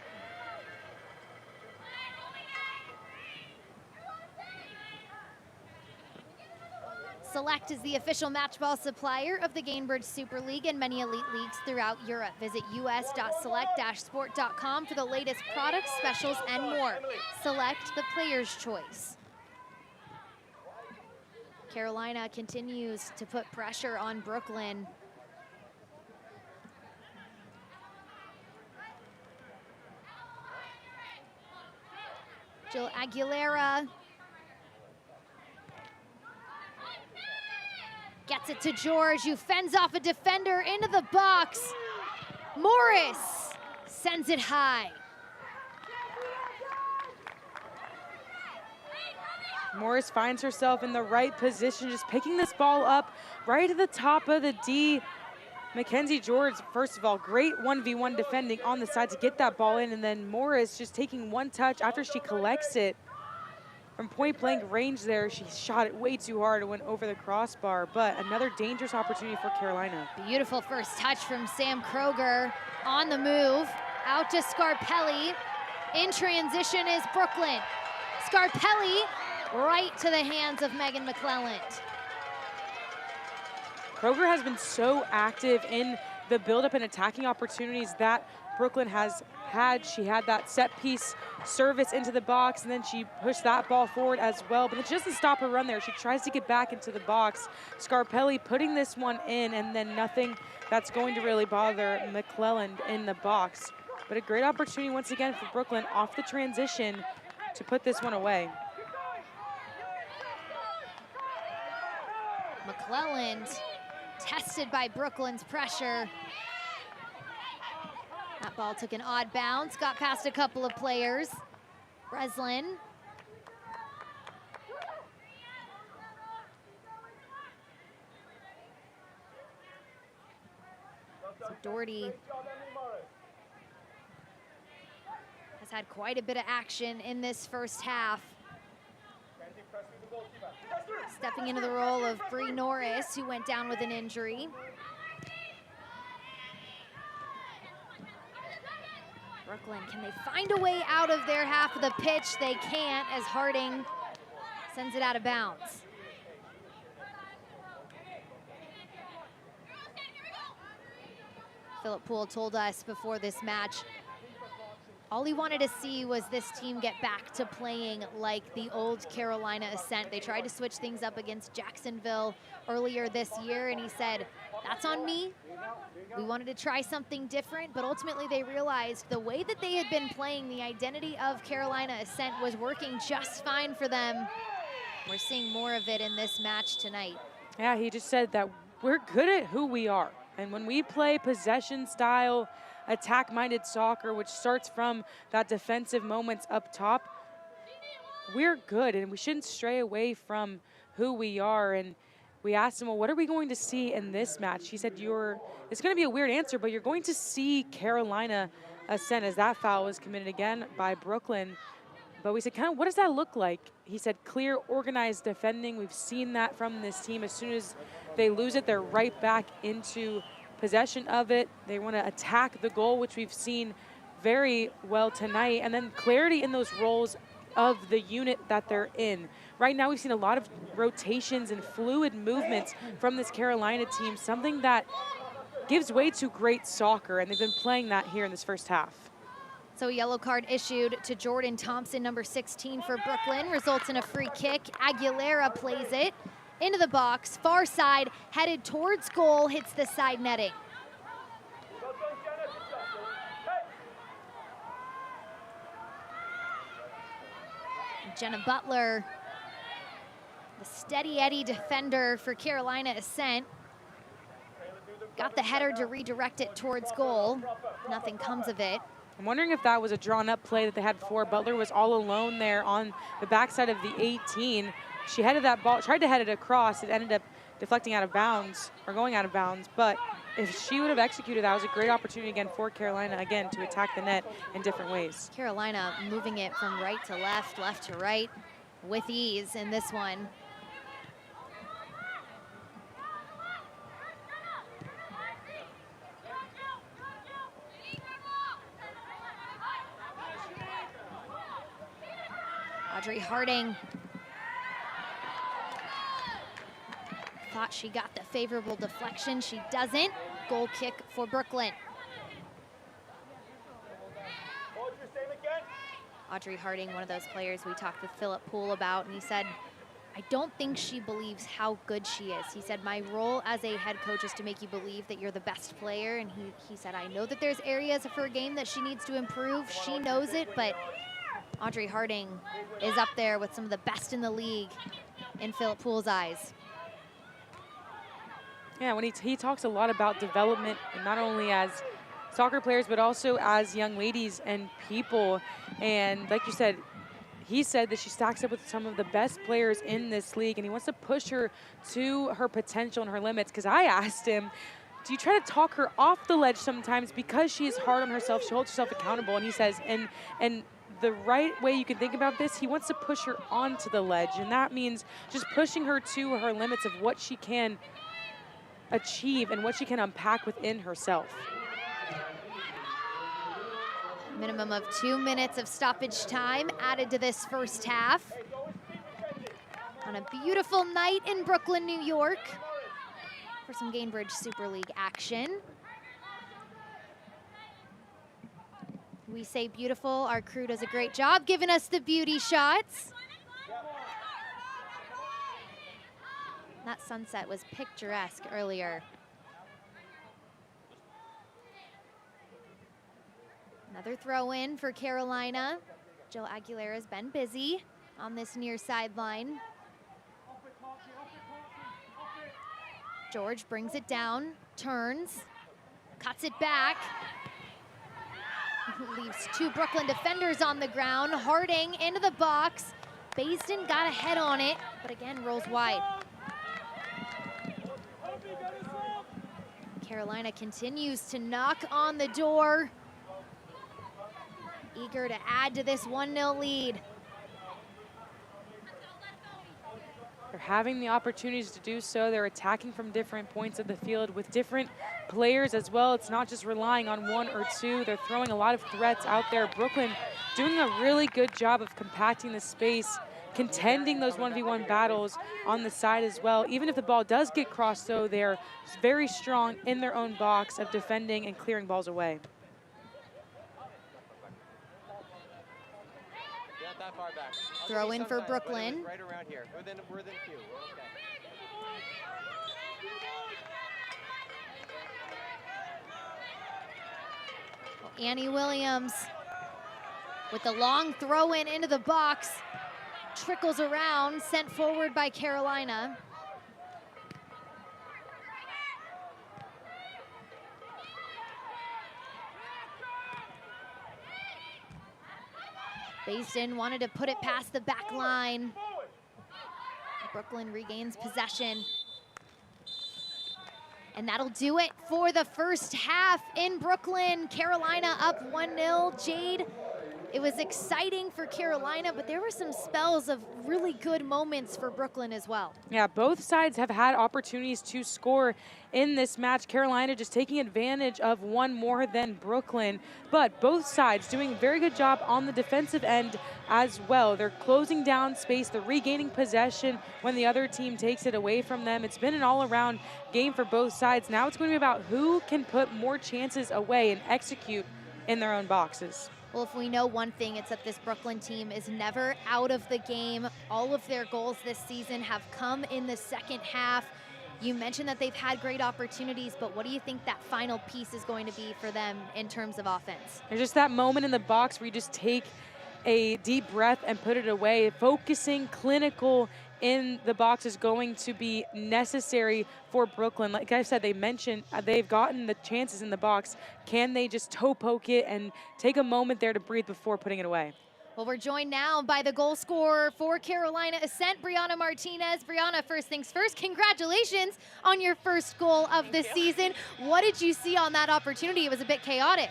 Select is the official match ball supplier of the Gainbridge Super League and many elite leagues throughout Europe. Visit us.select-sport.com for the latest products, specials, and more. Select, the player's choice. Carolina continues to put pressure on Brooklyn. Jill Aguilera gets it to George, who fends off a defender into the box. Morris sends it high. Morris finds herself in the right position, just picking this ball up right at the top of the D. Mackenzie George, first of all, great 1v1 defending on the side to get that ball in, and then Morris just taking one touch after she collects it. From point blank range there, she shot it way too hard. It went over the crossbar, but another dangerous opportunity for Carolina. Beautiful first touch from Sam Kroger on the move. Out to Scarpelli. In transition is Brooklyn. Scarpelli right to the hands of Megan McClellan. Kroger has been so active in the build-up and attacking opportunities that Brooklyn has had. She had that set piece service into the box, and then she pushed that ball forward as well, but it doesn't stop her run there. She tries to get back into the box. Scarpelli putting this one in, and then nothing that's going to really bother McClellan in the box. But a great opportunity once again for Brooklyn off the transition to put this one away. McClellan tested by Brooklyn's pressure. That ball took an odd bounce, got past a couple of players. Breslin. So Doherty has had quite a bit of action in this first half. Stepping into the role of Bree Norris, who went down with an injury. Brooklyn, can they find a way out of their half of the pitch? They can't, as Harding sends it out of bounds. Philip Poole told us before this match, all he wanted to see was this team get back to playing like the old Carolina Ascent. They tried to switch things up against Jacksonville earlier this year, and he said, that's on me. We wanted to try something different, but ultimately they realized the way that they had been playing, the identity of Carolina Ascent was working just fine for them. We're seeing more of it in this match tonight. Yeah, he just said that we're good at who we are. And when we play possession style, attack-minded soccer, which starts from that defensive moments up top, we're good, and we shouldn't stray away from who we are. And we asked him, well, what are we going to see in this match? He said, it's going to be a weird answer, but you're going to see Carolina Ascent, as that foul was committed again by Brooklyn. But we said, kind of, what does that look like? He said, clear, organized defending. We've seen that from this team. As soon as they lose it, they're right back into possession of it. They want to attack the goal, which we've seen very well tonight. And then clarity in those roles of the unit that they're in. Right now, we've seen a lot of rotations and fluid movements from this Carolina team, something that gives way to great soccer, and they've been playing that here in this first half. So a yellow card issued to Jordan Thompson, number 16 for Brooklyn, results in a free kick. Aguilera plays it into the box, far side, headed towards goal, hits the side netting. Jenna Butler, the steady Eddie defender for Carolina Ascent, got the header to redirect it towards goal. Nothing comes of it. I'm wondering if that was a drawn-up play that they had before. Butler was all alone there on the backside of the 18. She headed that ball, tried to head it across. It ended up deflecting out of bounds, or going out of bounds. But if she would have executed that, was a great opportunity again for Carolina, again, to attack the net in different ways. Carolina moving it from right to left, left to right with ease in this one. Audrey Harding thought she got the favorable deflection. She doesn't. Goal kick for Brooklyn. Audrey Harding, one of those players we talked with Philip Poole about, and he said, I don't think she believes how good she is. He said, my role as a head coach is to make you believe that you're the best player. And he said, I know that there's areas of her game that she needs to improve. She knows it, but Audrey Harding is up there with some of the best in the league in Philip Poole's eyes. Yeah, when he talks a lot about development, and not only as soccer players, but also as young ladies and people. And like you said, he said that she stacks up with some of the best players in this league, and he wants to push her to her potential and her limits. Because I asked him, do you try to talk her off the ledge sometimes because she is hard on herself, she holds herself accountable? And he says, and the right way you can think about this, he wants to push her onto the ledge, and that means just pushing her to her limits of what she can achieve and what she can unpack within herself. Minimum of 2 minutes of stoppage time added to this first half. On a beautiful night in Brooklyn, New York, for some Gainbridge Super League action. We say beautiful, our crew does a great job giving us the beauty shots. That sunset was picturesque earlier. Another throw in for Carolina. Jill Aguilera's been busy on this near sideline. George brings it down, turns, cuts it back. Leaves two Brooklyn defenders on the ground. Harding into the box. Baisden got a head on it, but again rolls wide. Carolina continues to knock on the door, eager to add to this 1-0 lead. They're having the opportunities to do so. They're attacking from different points of the field with different players as well. It's not just relying on one or two. They're throwing a lot of threats out there. Brooklyn doing a really good job of compacting the space, contending those 1v1 battles on the side as well. Even if the ball does get crossed, though, they're very strong in their own box of defending and clearing balls away. That far back. Throw in for Brooklyn. Right around here. Within cue. Okay. Annie Williams with the long throw in into the box. Trickles around, sent forward by Carolina. Baisden wanted to put it past the back line. Brooklyn regains possession. And that'll do it for the first half in Brooklyn. Carolina up 1-0. Jade, it was exciting for Carolina, but there were some spells of really good moments for Brooklyn as well. Yeah, both sides have had opportunities to score in this match. Carolina just taking advantage of one more than Brooklyn, but both sides doing a very good job on the defensive end as well. They're closing down space, they're regaining possession when the other team takes it away from them. It's been an all-around game for both sides. Now it's going to be about who can put more chances away and execute in their own boxes. Well, if we know one thing, it's that this Brooklyn team is never out of the game. All of their goals this season have come in the second half. You mentioned that they've had great opportunities, but what do you think that final piece is going to be for them in terms of offense? There's just that moment in the box where you just take a deep breath and put it away. Focusing, clinical in the box is going to be necessary for Brooklyn. Like I said, they mentioned they've gotten the chances in the box. Can they just toe poke it and take a moment there to breathe before putting it away? Well, we're joined now by the goal scorer for Carolina Ascent, Brianna Martinez. Brianna, first things first, congratulations on your first goal of the season. What did you see on that opportunity? It was a bit chaotic.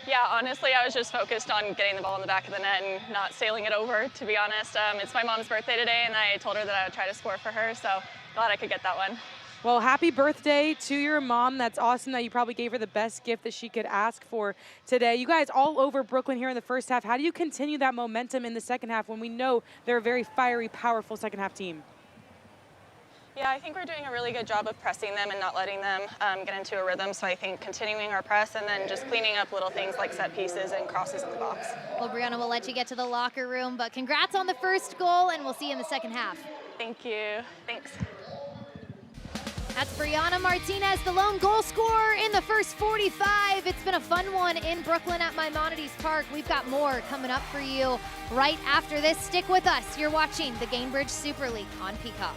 Yeah, honestly, I was just focused on getting the ball in the back of the net and not sailing it over, to be honest. It's my mom's birthday today, and I told her that I would try to score for her, so glad I could get that one. Well, happy birthday to your mom. That's awesome that you probably gave her the best gift that she could ask for today. You guys all over Brooklyn here in the first half. How do you continue that momentum in the second half when we know they're a very fiery, powerful second half team? Yeah, I think we're doing a really good job of pressing them and not letting them get into a rhythm. So I think continuing our press and then just cleaning up little things like set pieces and crosses in the box. Well, Brianna, we'll let you get to the locker room, but congrats on the first goal, and we'll see you in the second half. Thank you. Thanks. That's Brianna Martinez, the lone goal scorer in the first 45. It's been a fun one in Brooklyn at Maimonides Park. We've got more coming up for you right after this. Stick with us. You're watching the Gainbridge Super League on Peacock.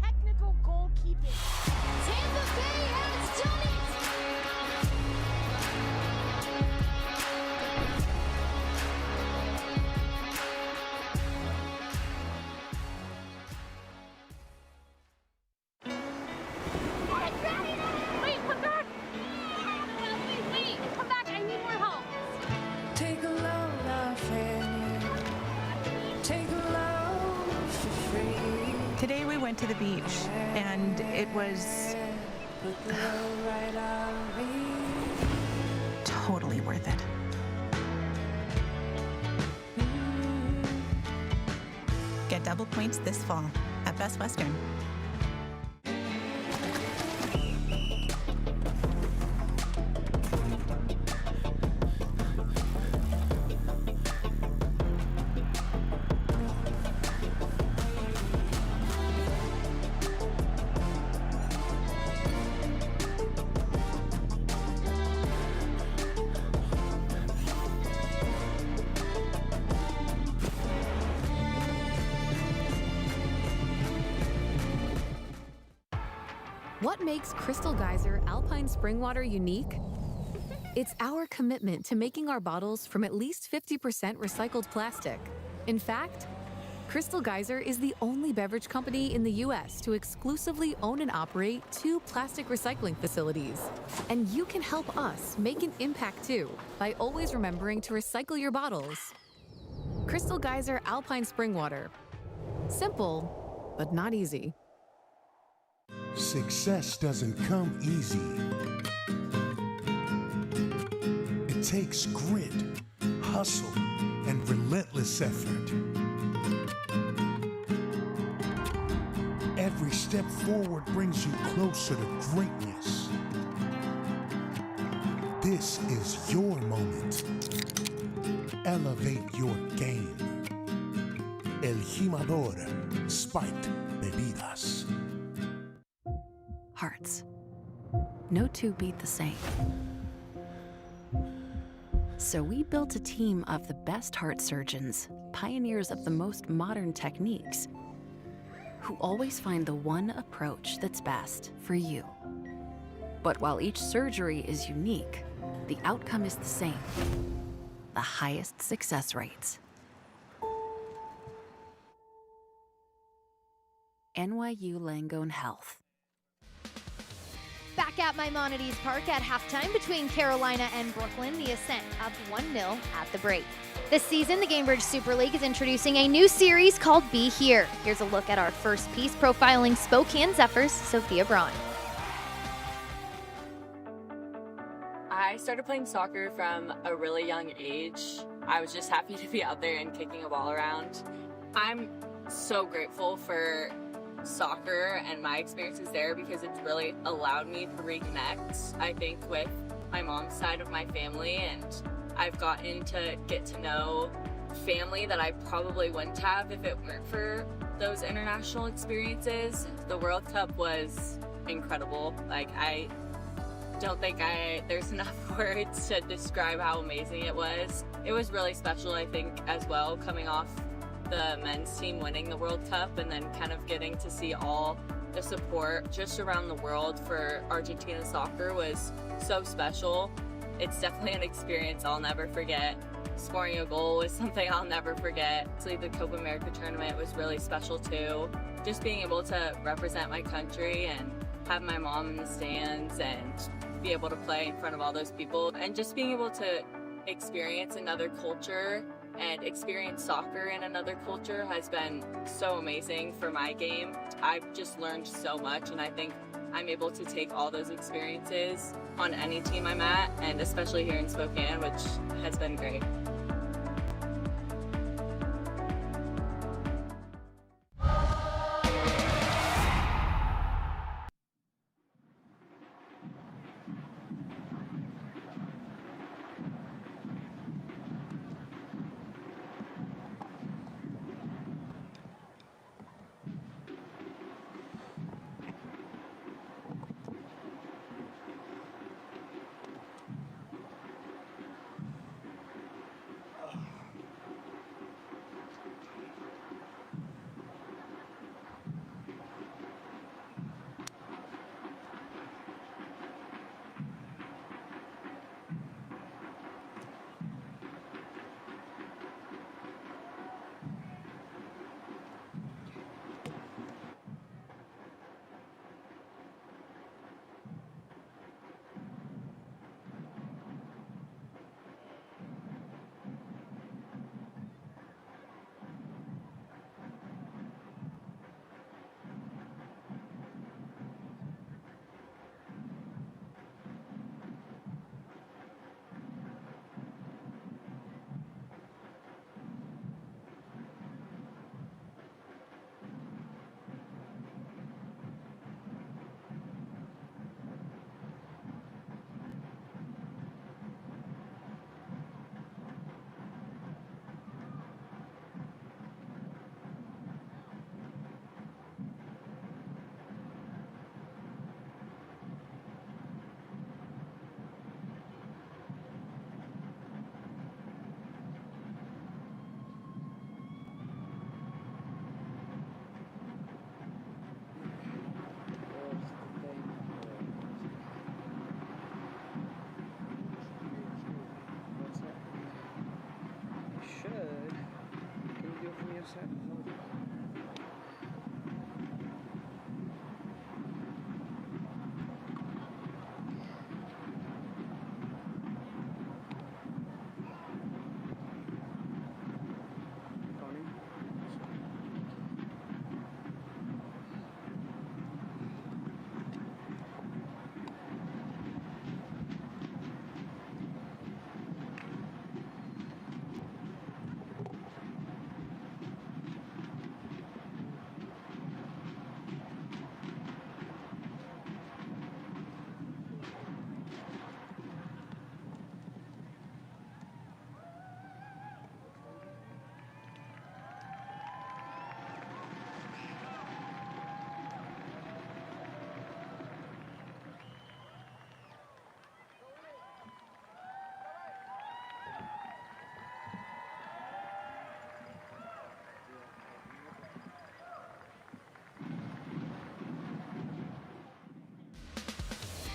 Technical goalkeeping. Tampa Bay has done it! Wait, come back! Wait, come back, I need more help. Take a love take a love for free. Today we went to the beach, and it was totally worth it. Get double points this fall at Best Western. What makes Crystal Geyser Alpine Spring Water unique? It's our commitment to making our bottles from at least 50% recycled plastic. In fact, Crystal Geyser is the only beverage company in the US to exclusively own and operate 2 plastic recycling facilities. And you can help us make an impact too by always remembering to recycle your bottles. Crystal Geyser Alpine Spring Water. Simple, but not easy. Success doesn't come easy. It takes grit, hustle, and relentless effort. Every step forward brings you closer to greatness. This is your moment. Elevate your game. El Jimador Spiked Bebidas. Hearts. No two beat the same. So we built a team of the best heart surgeons, pioneers of the most modern techniques, who always find the one approach that's best for you. But while each surgery is unique, the outcome is the same. The highest success rates. NYU Langone Health. Back Back at Maimonides Park at halftime between Carolina and Brooklyn, the Ascent up 1-0 at the break. This season, the Gamebridge Super League is introducing a new series called Be Here. Here's a look at our first piece profiling Spokane Zephyrs' Sophia Braun. I started playing soccer from a really young age. I was just happy to be out there and kicking a ball around. I'm so grateful for soccer and my experiences there because it's really allowed me to reconnect, I think, with my mom's side of my family, and I've gotten to get to know family that I probably wouldn't have if it weren't for those international experiences. The World Cup was incredible. Like, I don't think there's enough words to describe how amazing it was. It was really special, I think, as well, coming off the men's team winning the World Cup and then kind of getting to see all the support just around the world for Argentina soccer was so special. It's definitely an experience I'll never forget. Scoring a goal was something I'll never forget. So the Copa America tournament was really special too. Just being able to represent my country and have my mom in the stands and be able to play in front of all those people and just being able to experience another culture and experience soccer in another culture has been so amazing for my game. I've just learned so much, and I think I'm able to take all those experiences on any team I'm at, and especially here in Spokane, which has been great.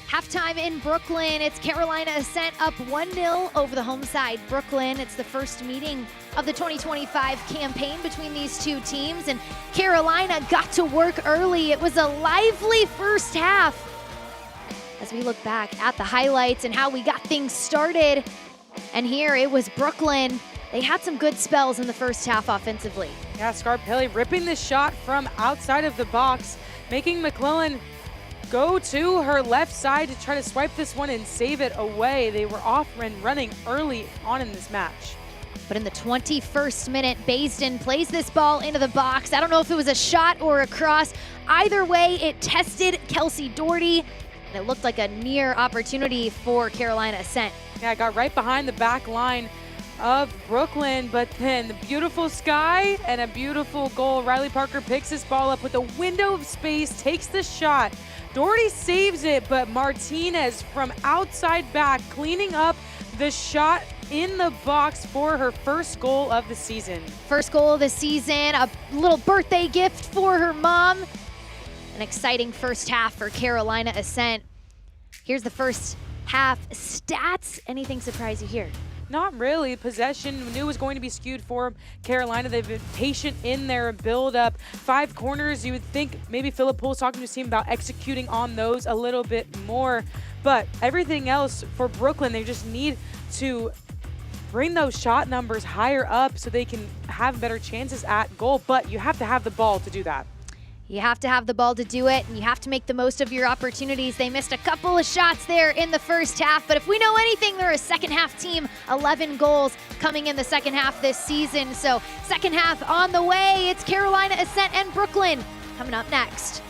Halftime in Brooklyn, it's Carolina Ascent up 1-0 over the home side, Brooklyn. It's the first meeting of the 2025 campaign between these two teams, and Carolina got to work early. It was a lively first half as we look back at the highlights and how we got things started. And here it was Brooklyn. They had some good spells in the first half offensively. Yeah, Scarpelli ripping the shot from outside of the box, making McClellan go to her left side to try to swipe this one and save it away. They were off and running early on in this match. But in the 21st minute, Baisden plays this ball into the box. I don't know if it was a shot or a cross. Either way, it tested Kelsey Doherty, and it looked like a near opportunity for Carolina Ascent. Yeah, it got right behind the back line of Brooklyn, but then the beautiful sky and a beautiful goal. Riley Parker picks this ball up with a window of space, takes the shot. Doherty saves it, but Martinez from outside back cleaning up the shot in the box for her first goal of the season. First goal of the season, a little birthday gift for her mom. An exciting first half for Carolina Ascent. Here's the first half stats. Anything surprise you here? Not really. Possession, we knew was going to be skewed for Carolina. They've been patient in their build-up. 5 corners, you would think maybe Philip Pool's talking to his team about executing on those a little bit more. But everything else for Brooklyn, they just need to bring those shot numbers higher up so they can have better chances at goal. But you have to have the ball to do that. You have to have the ball to do it, and you have to make the most of your opportunities. They missed a couple of shots there in the first half, but if we know anything, they're a second half team. 11 goals coming in the second half this season. So second half on the way. It's Carolina Ascent and Brooklyn coming up next.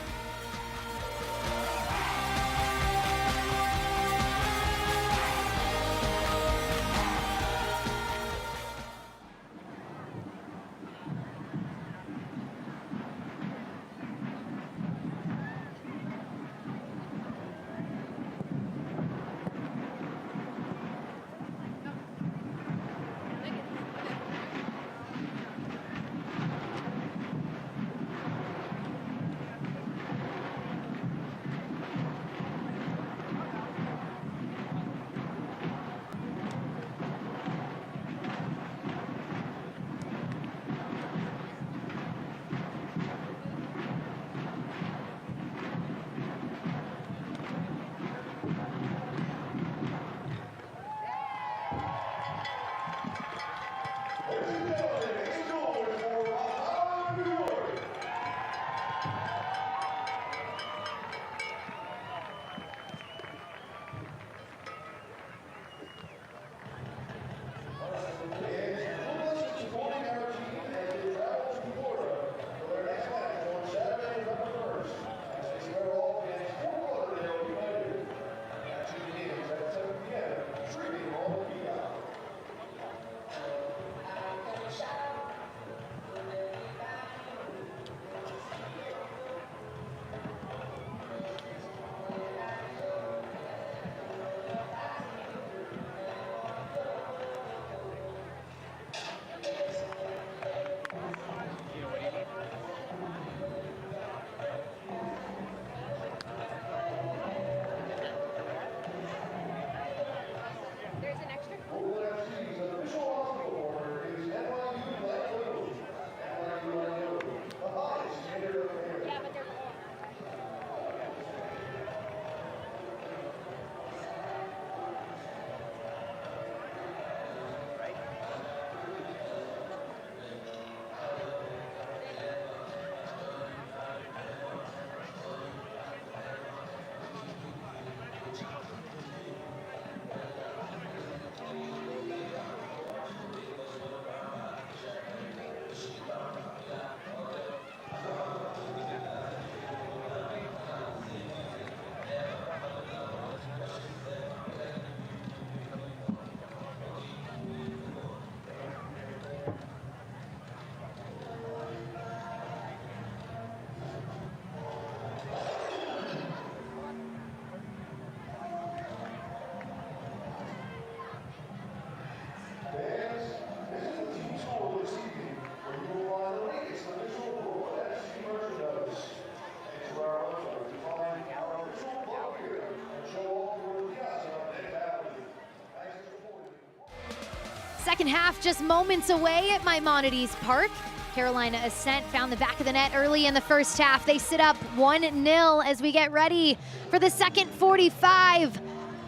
Second half just moments away at Maimonides Park. Carolina Ascent found the back of the net early in the first half. They sit up 1-0 as we get ready for the second 45.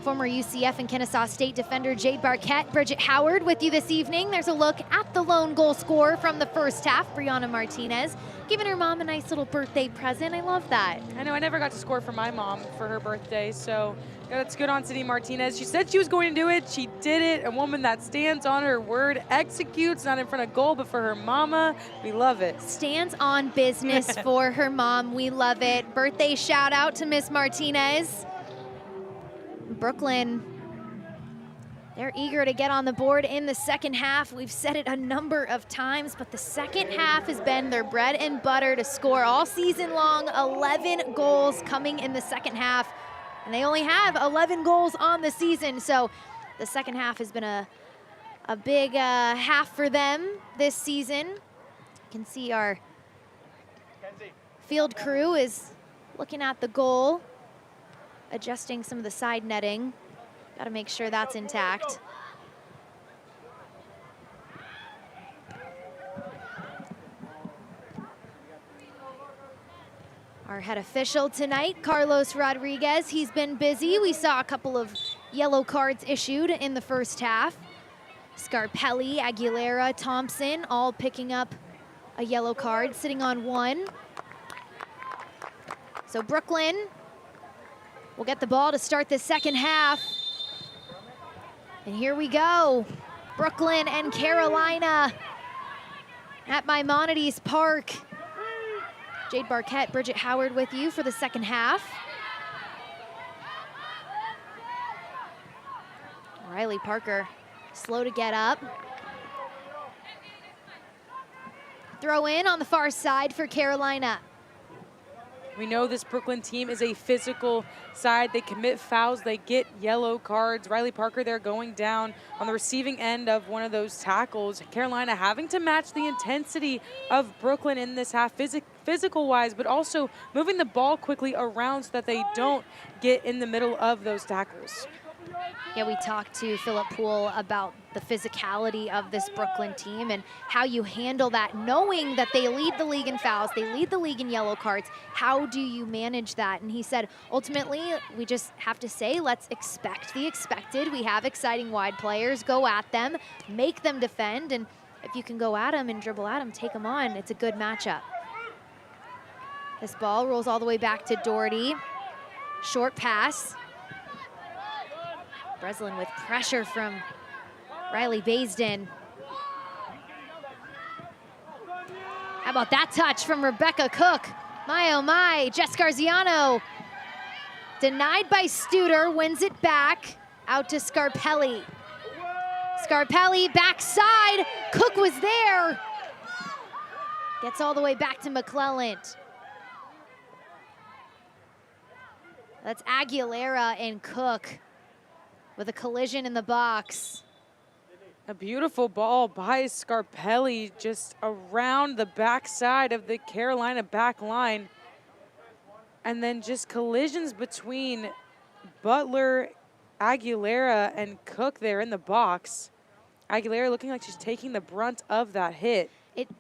Former UCF and Kennesaw State defender Jade Barquette, Bridget Howard with you this evening. There's a look at the lone goal scorer from the first half, Brianna Martinez, giving her mom a nice little birthday present. I love that. I know, I never got to score for my mom for her birthday, so that's good on Cindy Martinez. She said she was going to do it. She did it. A woman that stands on her word, executes, not in front of goal, but for her mama. We love it. Stands on business for her mom. We love it. Birthday shout out to Miss Martinez. Brooklyn, they're eager to get on the board in the second half. We've said it a number of times, but the second half has been their bread and butter to score all season long. 11 goals coming in the second half, and they only have 11 goals on the season, so the second half has been a big half for them this season. You can see our field crew is looking at the goal, adjusting some of the side netting. Got to make sure that's intact. Our head official tonight, Carlos Rodriguez, he's been busy. We saw a couple of yellow cards issued in the first half. Scarpelli, Aguilera, Thompson, all picking up a yellow card, sitting on one. So Brooklyn will get the ball to start the second half. And here we go. Brooklyn and Carolina at Maimonides Park. Jade Barquette, Bridget Howard with you for the second half. Riley Parker, slow to get up. Throw in on the far side for Carolina. We know this Brooklyn team is a physical side. They commit fouls, they get yellow cards. Riley Parker there going down on the receiving end of one of those tackles. Carolina having to match the intensity of Brooklyn in this half, physical-wise, but also moving the ball quickly around so that they don't get in the middle of those tackles. Yeah, we talked to Philip Poole about the physicality of this Brooklyn team and how you handle that, knowing that they lead the league in fouls, they lead the league in yellow cards. How do you manage that? And he said, ultimately, we just have to say, let's expect the expected. We have exciting wide players. Go at them, make them defend, and if you can go at them and dribble at them, take them on. It's a good matchup. This ball rolls all the way back to Doherty. Short pass. Breslin with pressure from Riley Baisden. How about that touch from Rebecca Cook? My, oh my, Jess Garziano. Denied by Studer, wins it back, out to Scarpelli. Scarpelli, backside, Cook was there. Gets all the way back to McClelland. That's Aguilera and Cook with a collision in the box. A beautiful ball by Scarpelli just around the backside of the Carolina back line. And then just collisions between Butler, Aguilera, and Cook there in the box. Aguilera looking like she's taking the brunt of that hit.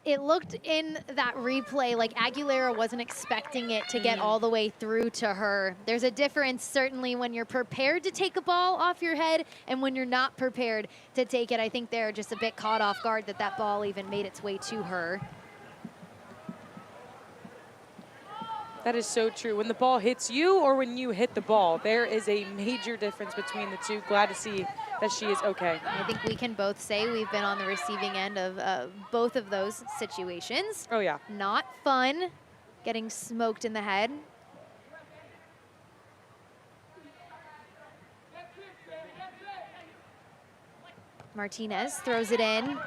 It looked in that replay like Aguilera wasn't expecting it to get all the way through to her. There's a difference certainly when you're prepared to take a ball off your head and when you're not prepared to take it. I think they're just a bit caught off guard that that ball even made its way to her. That is so true. When the ball hits you or when you hit the ball, there is a major difference between the two. Glad to see that she is okay. I think we can both say we've been on the receiving end of both of those situations. Oh, yeah. Not fun, getting smoked in the head. Martinez throws it in.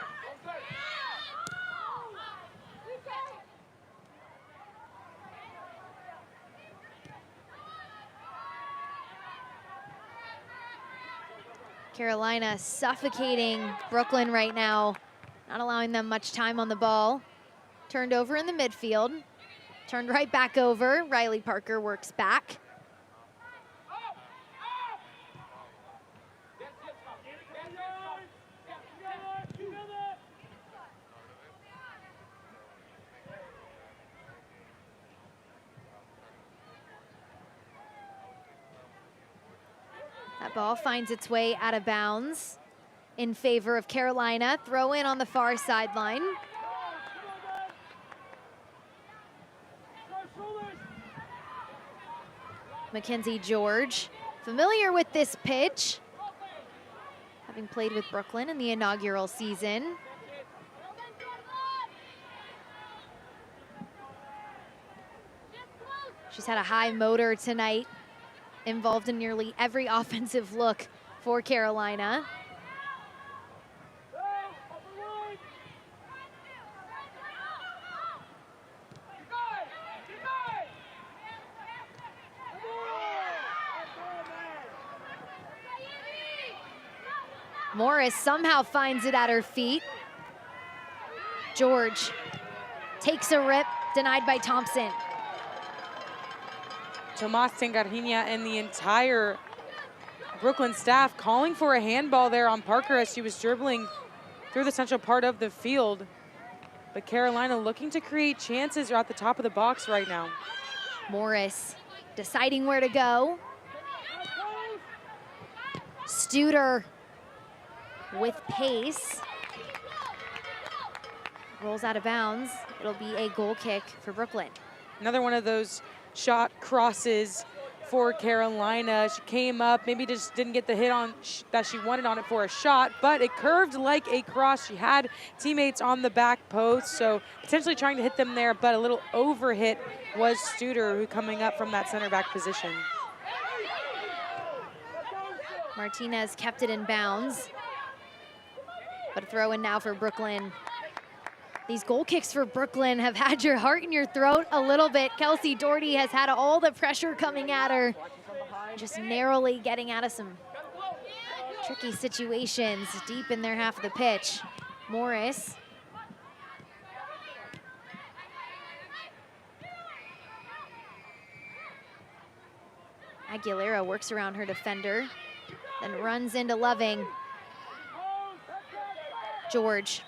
Carolina suffocating Brooklyn right now, not allowing them much time on the ball. Turned over in the midfield, turned right back over. Riley Parker works back. That ball finds its way out of bounds in favor of Carolina. Throw in on the far sideline. Mackenzie George, familiar with this pitch, having played with Brooklyn in the inaugural season. She's had a high motor tonight, involved in nearly every offensive look for Carolina. Morris somehow finds it at her feet. George takes a rip, denied by Thompson. Tomas Tengarriña and the entire Brooklyn staff calling for a handball there on Parker as she was dribbling through the central part of the field. But Carolina looking to create chances at the top of the box right now. Morris deciding where to go. Studer with pace. Rolls out of bounds. It'll be a goal kick for Brooklyn. Another one of those shot crosses for Carolina. She came up, maybe just didn't get the hit on that she wanted on it for a shot, but it curved like a cross. She had teammates on the back post, so potentially trying to hit them there, but a little overhit was Studer, who coming up from that center back position. Martinez kept it in bounds, but a throw in now for Brooklyn. These goal kicks for Brooklyn have had your heart in your throat a little bit. Kelsey Doherty has had all the pressure coming at her, just narrowly getting out of some tricky situations deep in their half of the pitch. Morris. Aguilera works around her defender, then runs into Loving. George.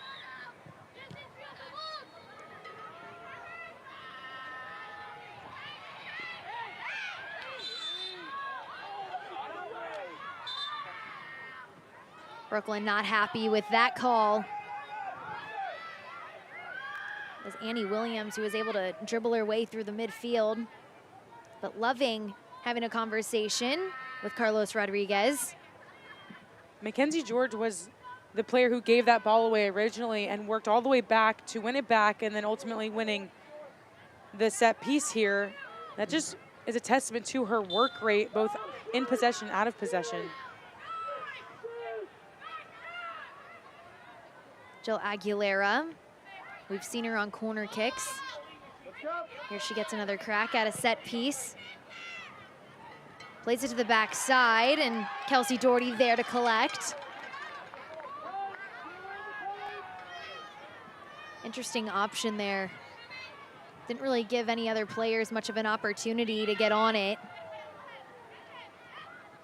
Brooklyn not happy with that call. As Annie Williams, who was able to dribble her way through the midfield. But Loving having a conversation with Carlos Rodriguez. Mackenzie George was the player who gave that ball away originally and worked all the way back to win it back and then ultimately winning the set piece here. That just is a testament to her work rate, both in possession and out of possession. Jill Aguilera, we've seen her on corner kicks. Here she gets another crack at a set piece. Plays it to the backside, and Kelsey Doherty there to collect. Interesting option there. Didn't really give any other players much of an opportunity to get on it.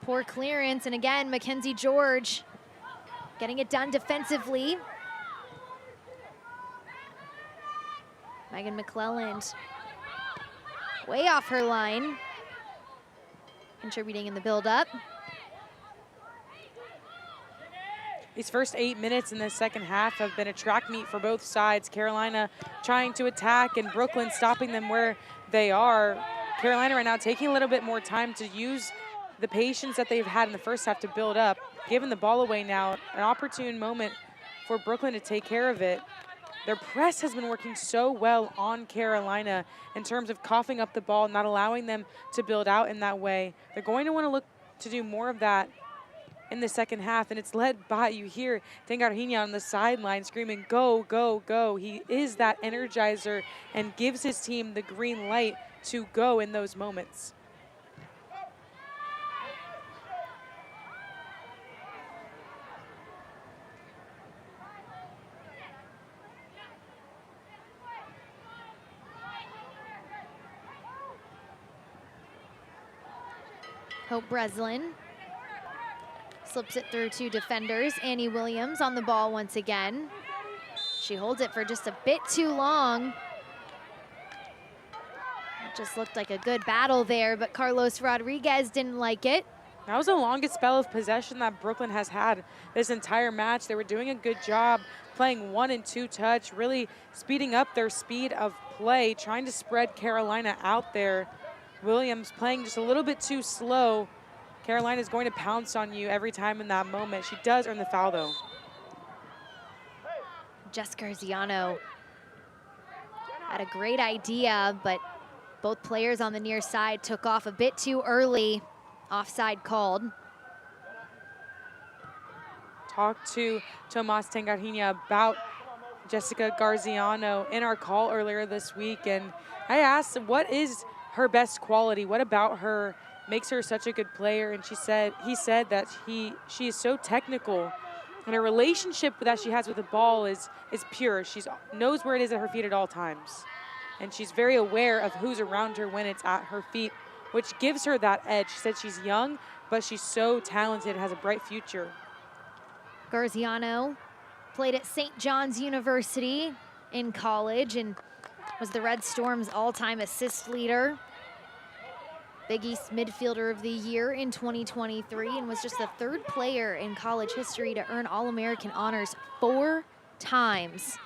Poor clearance, and again, Mackenzie George getting it done defensively. Megan McClelland way off her line, contributing in the build-up. These first 8 minutes in the second half have been a track meet for both sides. Carolina trying to attack and Brooklyn stopping them where they are. Carolina right now taking a little bit more time to use the patience that they've had in the first half to build up. Giving the ball away now, an opportune moment for Brooklyn to take care of it. Their press has been working so well on Carolina in terms of coughing up the ball, not allowing them to build out in that way. They're going to want to look to do more of that in the second half, and it's led by, you hear Tengarriña on the sideline screaming, go, go, go. He is that energizer and gives his team the green light to go in those moments. Hope Breslin slips it through two defenders. Annie Williams on the ball once again. She holds it for just a bit too long. It just looked like a good battle there, but Carlos Rodriguez didn't like it. That was the longest spell of possession that Brooklyn has had this entire match. They were doing a good job playing 1 and 2 touch, really speeding up their speed of play, trying to spread Carolina out there. Williams playing just a little bit too slow. Carolina is going to pounce on you every time in that moment. She does earn the foul, though. Jess Garziano had a great idea, but both players on the near side took off a bit too early. Offside called. Talked to Tomas Tengarrinha about Jessica Garziano in our call earlier this week, and I asked what is her best quality, what about her makes her such a good player, and he said that she is so technical, and her relationship that she has with the ball is pure. She knows where it is at her feet at all times, and she's very aware of who's around her when it's at her feet, which gives her that edge. She said she's young, but she's so talented, has a bright future. Garziano played at St. John's University in college and was the Red Storm's all-time assist leader. Big East Midfielder of the Year in 2023, and was just the 3rd player in college history to earn All-American honors 4 times.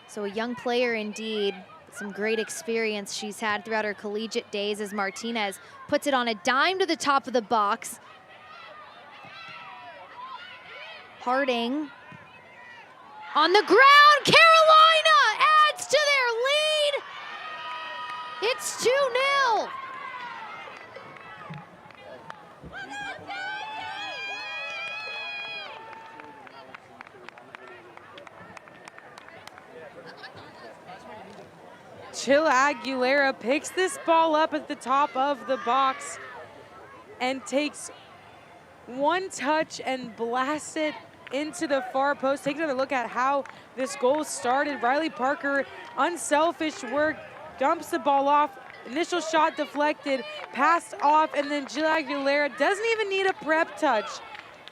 So a young player indeed. Some great experience she's had throughout her collegiate days as Martinez puts it on a dime to the top of the box. Harding on the ground. Carolina adds to their lead. It's 2-0. Jill Aguilera picks this ball up at the top of the box and takes one touch and blasts it into the far post. Take another look at how this goal started. Riley Parker, unselfish work, dumps the ball off. Initial shot deflected, passed off, and then Jill Aguilera doesn't even need a prep touch.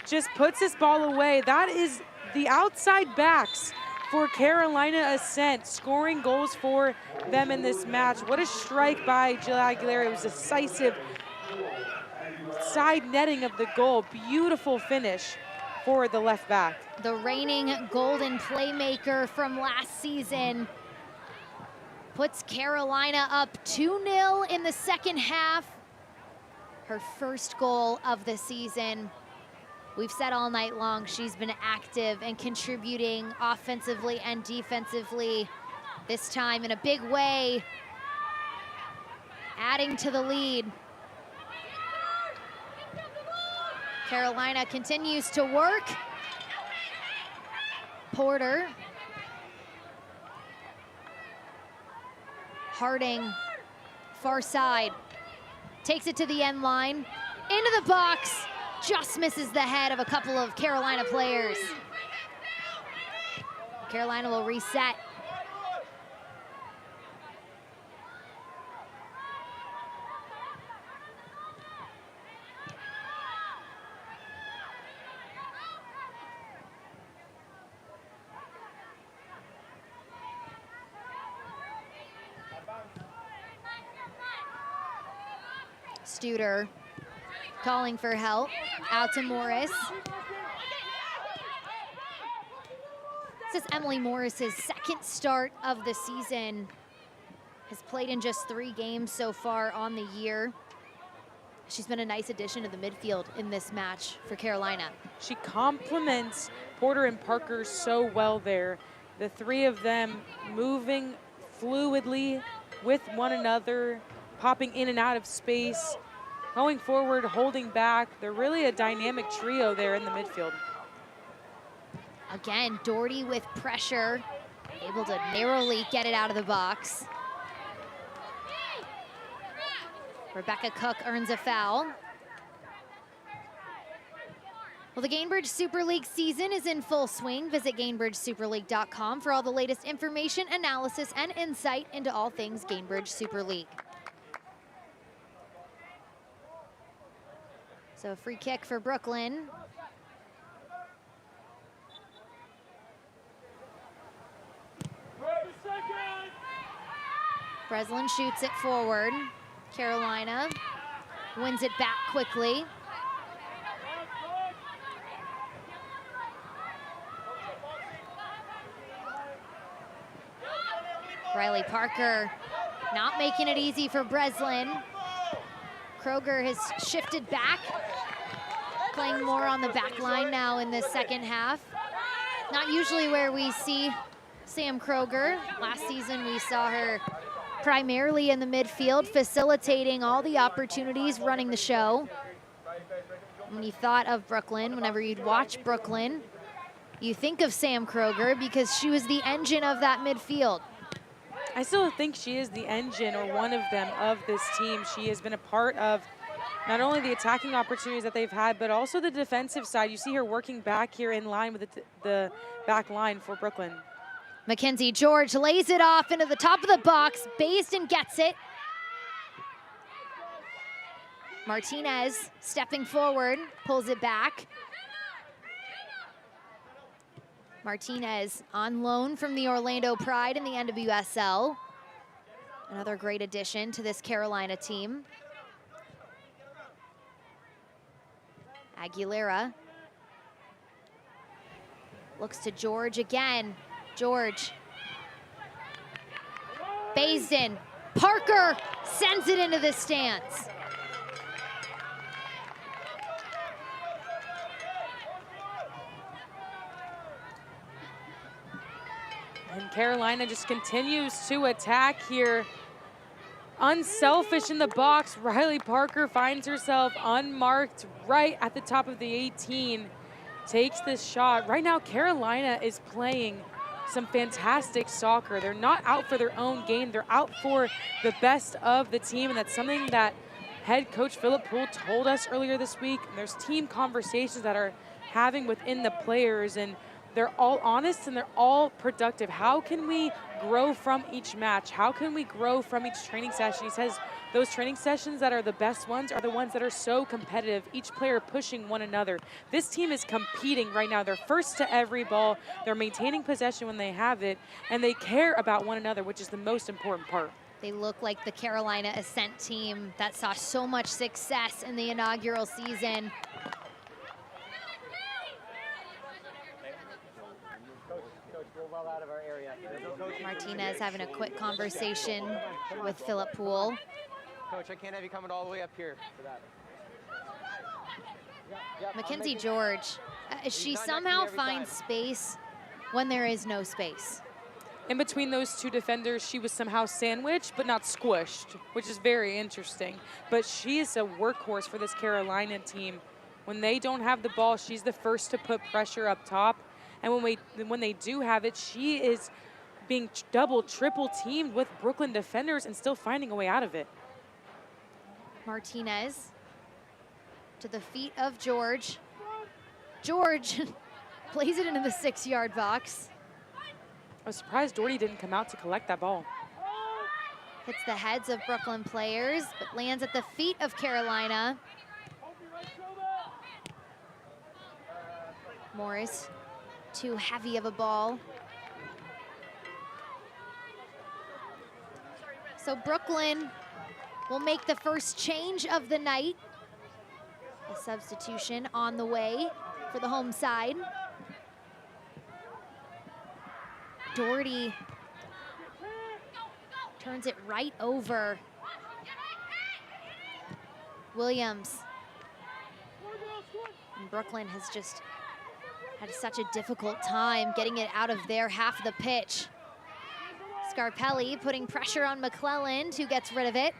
Just puts this ball away. That is the outside backs for Carolina Ascent, scoring goals for them in this match. What a strike by Jill Aguilera. It was decisive. Side netting of the goal. Beautiful finish for the left back. The reigning golden playmaker from last season puts Carolina up 2-0 in the second half. Her first goal of the season. We've said all night long she's been active and contributing offensively and defensively. This time in a big way, adding to the lead. Carolina continues to work. Porter. Harding, far side. Takes it to the end line, into the box. Just misses the head of a couple of Carolina players. Carolina will reset. Studer calling for help, out to Morris. This is Emily Morris's second start of the season. Has played in just 3 games so far on the year. She's been a nice addition to the midfield in this match for Carolina. She complements Porter and Parker so well there. The 3 of them moving fluidly with one another, popping in and out of space, going forward, holding back. They're really a dynamic trio there in the midfield. Again, Doherty with pressure, able to narrowly get it out of the box. Rebecca Cook earns a foul. Well, the Gainbridge Super League season is in full swing. Visit GainbridgeSuperLeague.com for all the latest information, analysis, and insight into all things Gainbridge Super League. So a free kick for Brooklyn. Breslin shoots it forward. Carolina wins it back quickly. Riley Parker not making it easy for Breslin. Kroger has shifted back, playing more on the back line now in this second half. Not usually where we see Sam Kroger. Last season we saw her primarily in the midfield, facilitating all the opportunities, running the show. When you thought of Brooklyn, whenever you'd watch Brooklyn, you think of Sam Kroger because she was the engine of that midfield. I still think she is the engine, or one of them, of this team. She has been a part of not only the attacking opportunities that they've had, but also the defensive side. You see her working back here in line with the back line for Brooklyn. Mackenzie George lays it off into the top of the box. Baisden gets it. Martinez stepping forward, pulls it back. Martinez on loan from the Orlando Pride in the NWSL. Another great addition to this Carolina team. Aguilera looks to George again. George. Baisden. Parker sends it into the stands. And Carolina just continues to attack here. Unselfish in the box. Riley Parker finds herself unmarked right at the top of the 18. Takes this shot. Right now, Carolina is playing some fantastic soccer. They're not out for their own gain. They're out for the best of the team, and that's something that head coach Philip Poole told us earlier this week. And there's team conversations that are having within the players, and they're all honest and they're all productive. How can we grow from each match? How can we grow from each training session? He says those training sessions that are the best ones are the ones that are so competitive, each player pushing one another. This team is competing right now. They're first to every ball. They're maintaining possession when they have it, and they care about one another, which is the most important part. They look like the Carolina Ascent team that saw so much success in the inaugural season. Martinez having a quick conversation with Philip Poole. Coach, I can't have you coming all the way up here for that. Mackenzie George, she somehow finds space when there is no space. In between those two defenders, she was somehow sandwiched but not squished, which is very interesting. But she is a workhorse for this Carolina team. When they don't have the ball, she's the first to put pressure up top. And when they do have it, she is being double, triple teamed with Brooklyn defenders and still finding a way out of it. Martinez to the feet of George. George plays it into the 6-yard box. I was surprised Doherty didn't come out to collect that ball. Hits the heads of Brooklyn players, but lands at the feet of Carolina. Morris, too heavy of a ball. So Brooklyn will make the first change of the night. A substitution on the way for the home side. Doherty turns it right over. Williams. And Brooklyn has just had such a difficult time getting it out of their half of the pitch. Scarpelli putting pressure on McClelland, who gets rid of it.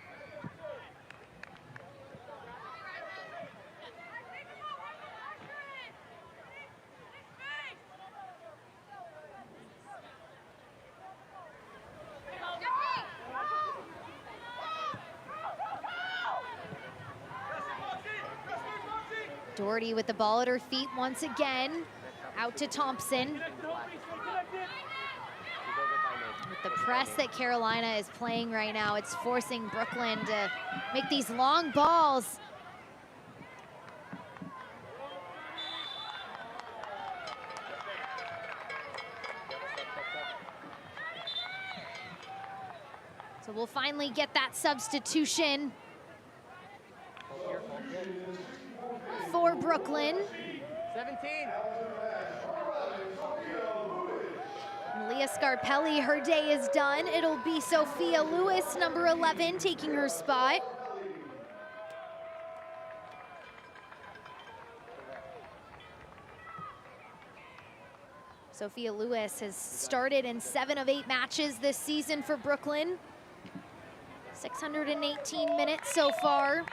Doherty with the ball at her feet once again. Out to Thompson. With the press that Carolina is playing right now, it's forcing Brooklyn to make these long balls. So we'll finally get that substitution. Brooklyn. 17. And Leah Scarpelli, her day is done. It'll be Sophia Lewis, number 11, taking her spot. Sophia Lewis has started in 7 of 8 matches this season for Brooklyn. 618 minutes so far.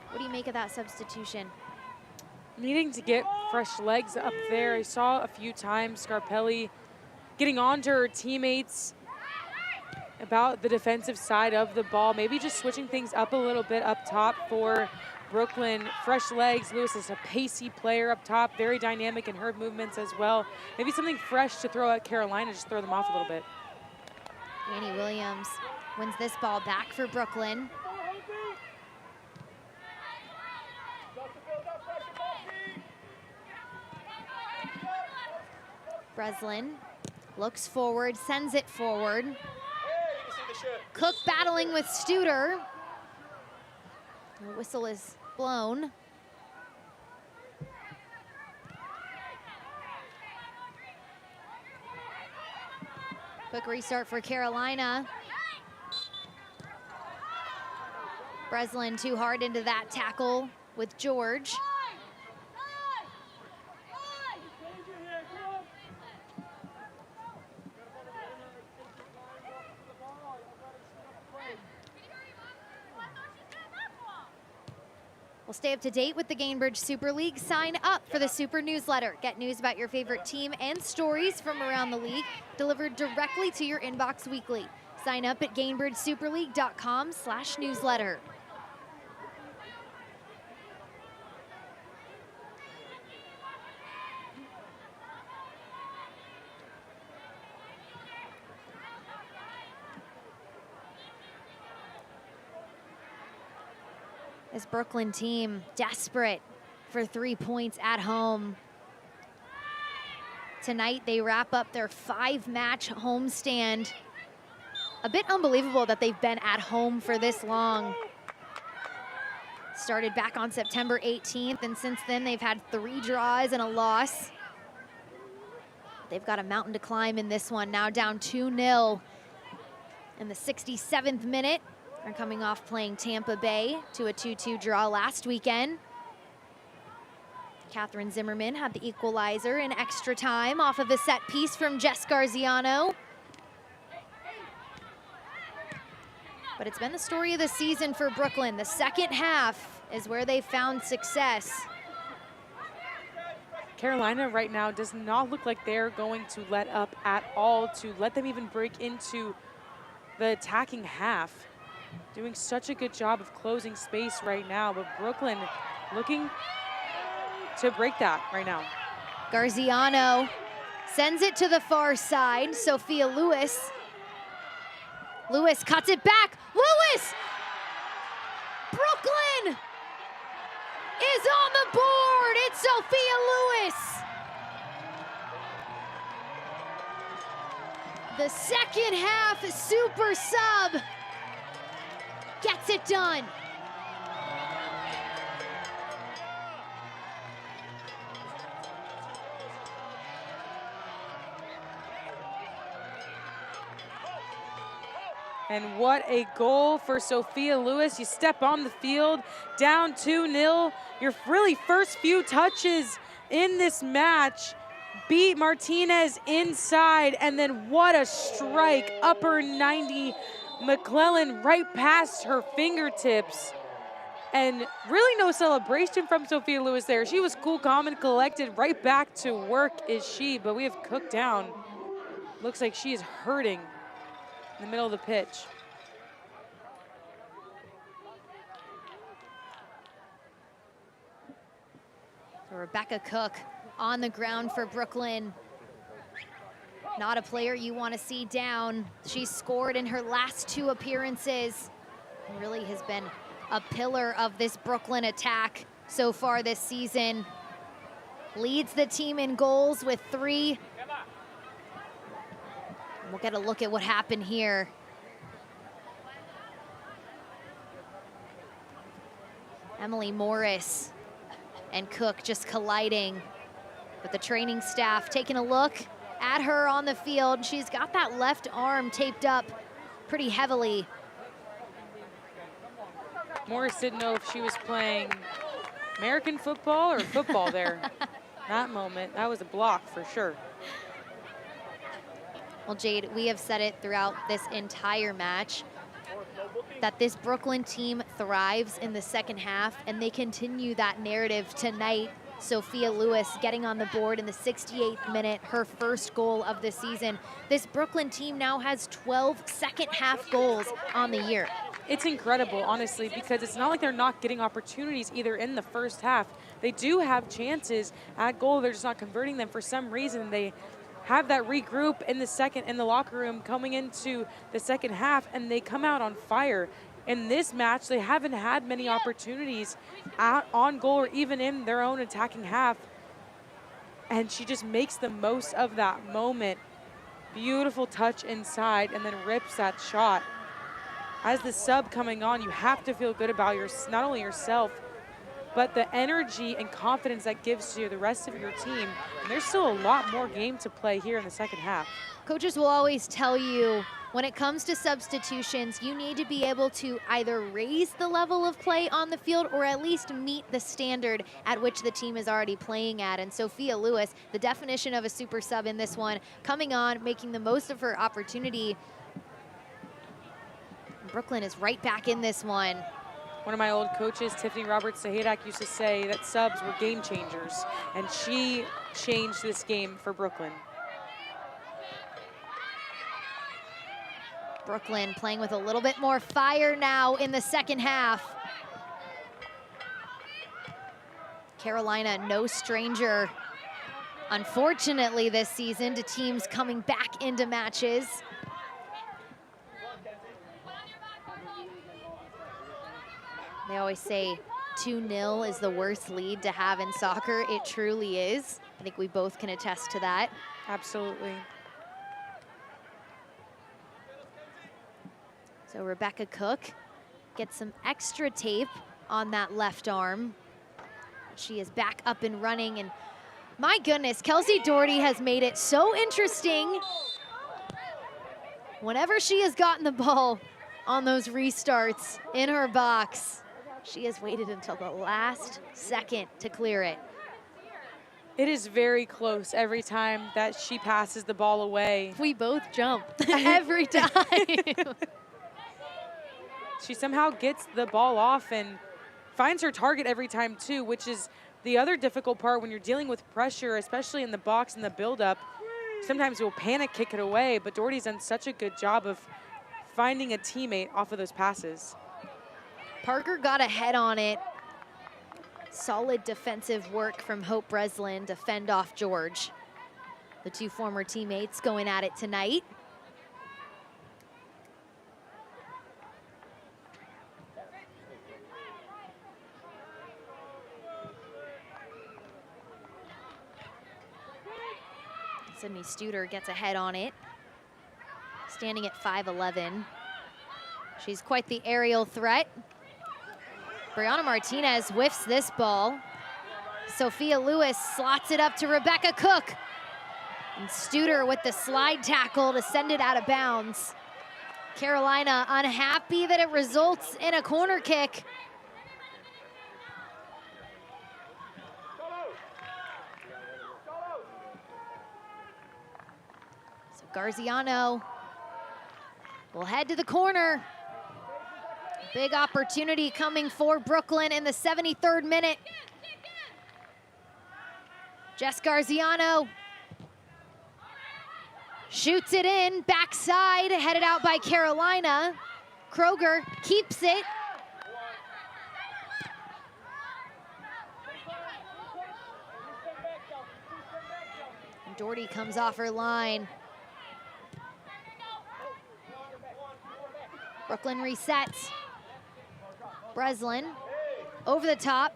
What do you make of that substitution? Needing to get fresh legs up there. I saw a few times Scarpelli getting on to her teammates about the defensive side of the ball, maybe just switching things up a little bit up top for Brooklyn. Fresh legs. Lewis is a pacey player up top, very dynamic in her movements as well. Maybe something fresh to throw at Carolina, just throw them off a little bit. Annie Williams wins this ball back for Brooklyn. Breslin looks forward, sends it forward. Cook battling with Studer. The whistle is blown. Quick restart for Carolina. Breslin too hard into that tackle with George. We'll stay up to date with the Gainbridge Super League. Sign up for the Super Newsletter. Get news about your favorite team and stories from around the league delivered directly to your inbox weekly. Sign up at GainbridgeSuperLeague.com/newsletter. This Brooklyn team desperate for 3 points at home. Tonight they wrap up their 5-match homestand. A bit unbelievable that they've been at home for this long. Started back on September 18th, and since then they've had 3 draws and a loss. They've got a mountain to climb in this one, now down 2-0 in the 67th minute. They're coming off playing Tampa Bay to a 2-2 draw last weekend. Catherine Zimmerman had the equalizer in extra time off of a set piece from Jess Garziano. But it's been the story of the season for Brooklyn. The second half is where they found success. Carolina right now does not look like they're going to let up at all, to let them even break into the attacking half. Doing such a good job of closing space right now, but Brooklyn looking to break that right now. Garziano sends it to the far side. Sophia Lewis. Lewis cuts it back. Lewis! Brooklyn is on the board. It's Sophia Lewis. The second half super sub gets it done. And what a goal for Sophia Lewis. You step on the field, down 2-0. Your really first few touches in this match. Beat Martinez inside, and then what a strike. Upper 90. McClellan right past her fingertips. And really no celebration from Sophia Lewis there. She was cool, calm, and collected. Right back to work is she, but we have Cook down. Looks like she is hurting in the middle of the pitch. So Rebecca Cook on the ground for Brooklyn. Not a player you want to see down. She scored in her last 2 appearances. Really has been a pillar of this Brooklyn attack so far this season. Leads the team in goals with 3. We'll get a look at what happened here. Emily Morris and Cook just colliding, but the training staff taking a look at her on the field. She's got that left arm taped up pretty heavily. Morris didn't know if she was playing American football or football there. That moment, that was a block for sure. Well, Jade, we have said it throughout this entire match that this Brooklyn team thrives in the second half, and they continue that narrative tonight. Sophia Lewis getting on the board in the 68th minute, her first goal of the season. This Brooklyn team now has 12 second half goals on the year. It's incredible, honestly, because it's not like they're not getting opportunities either in the first half. They do have chances at goal, they're just not converting them for some reason. They have that regroup in the locker room coming into the second half, and they come out on fire. In this match, they haven't had many opportunities on goal or even in their own attacking half. And she just makes the most of that moment. Beautiful touch inside and then rips that shot. As the sub coming on, you have to feel good about not only yourself, but the energy and confidence that gives to the rest of your team. And there's still a lot more game to play here in the second half. Coaches will always tell you, when it comes to substitutions, you need to be able to either raise the level of play on the field or at least meet the standard at which the team is already playing at. And Sophia Lewis, the definition of a super sub in this one, coming on, making the most of her opportunity. Brooklyn is right back in this one. One of my old coaches, Tiffany Roberts-Sahadak, used to say that subs were game changers, and she changed this game for Brooklyn. Brooklyn playing with a little bit more fire now in the second half. Carolina, no stranger, unfortunately, this season to teams coming back into matches. They always say 2-0 is the worst lead to have in soccer. It truly is. I think we both can attest to that. Absolutely. So Rebecca Cook gets some extra tape on that left arm. She is back up and running, and my goodness, Kelsey Doherty has made it so interesting. Whenever she has gotten the ball on those restarts in her box, she has waited until the last second to clear it. It is very close every time that she passes the ball away. We both jump every time. She somehow gets the ball off and finds her target every time too, which is the other difficult part when you're dealing with pressure, especially in the box and the build-up. Sometimes you'll panic kick it away, but Doherty's done such a good job of finding a teammate off of those passes. Parker got ahead on it. Solid defensive work from Hope Breslin to fend off George. The two former teammates going at it tonight. Sydney Studer gets ahead on it, standing at 5'11". She's quite the aerial threat. Brianna Martinez whiffs this ball. Sophia Lewis slots it up to Rebecca Cook. And Studer with the slide tackle to send it out of bounds. Carolina unhappy that it results in a corner kick. So Garziano will head to the corner. Big opportunity coming for Brooklyn in the 73rd minute. Jess Garziano shoots it in, backside, headed out by Carolina. Kroger keeps it. And Doherty comes off her line. Brooklyn resets. Breslin over the top.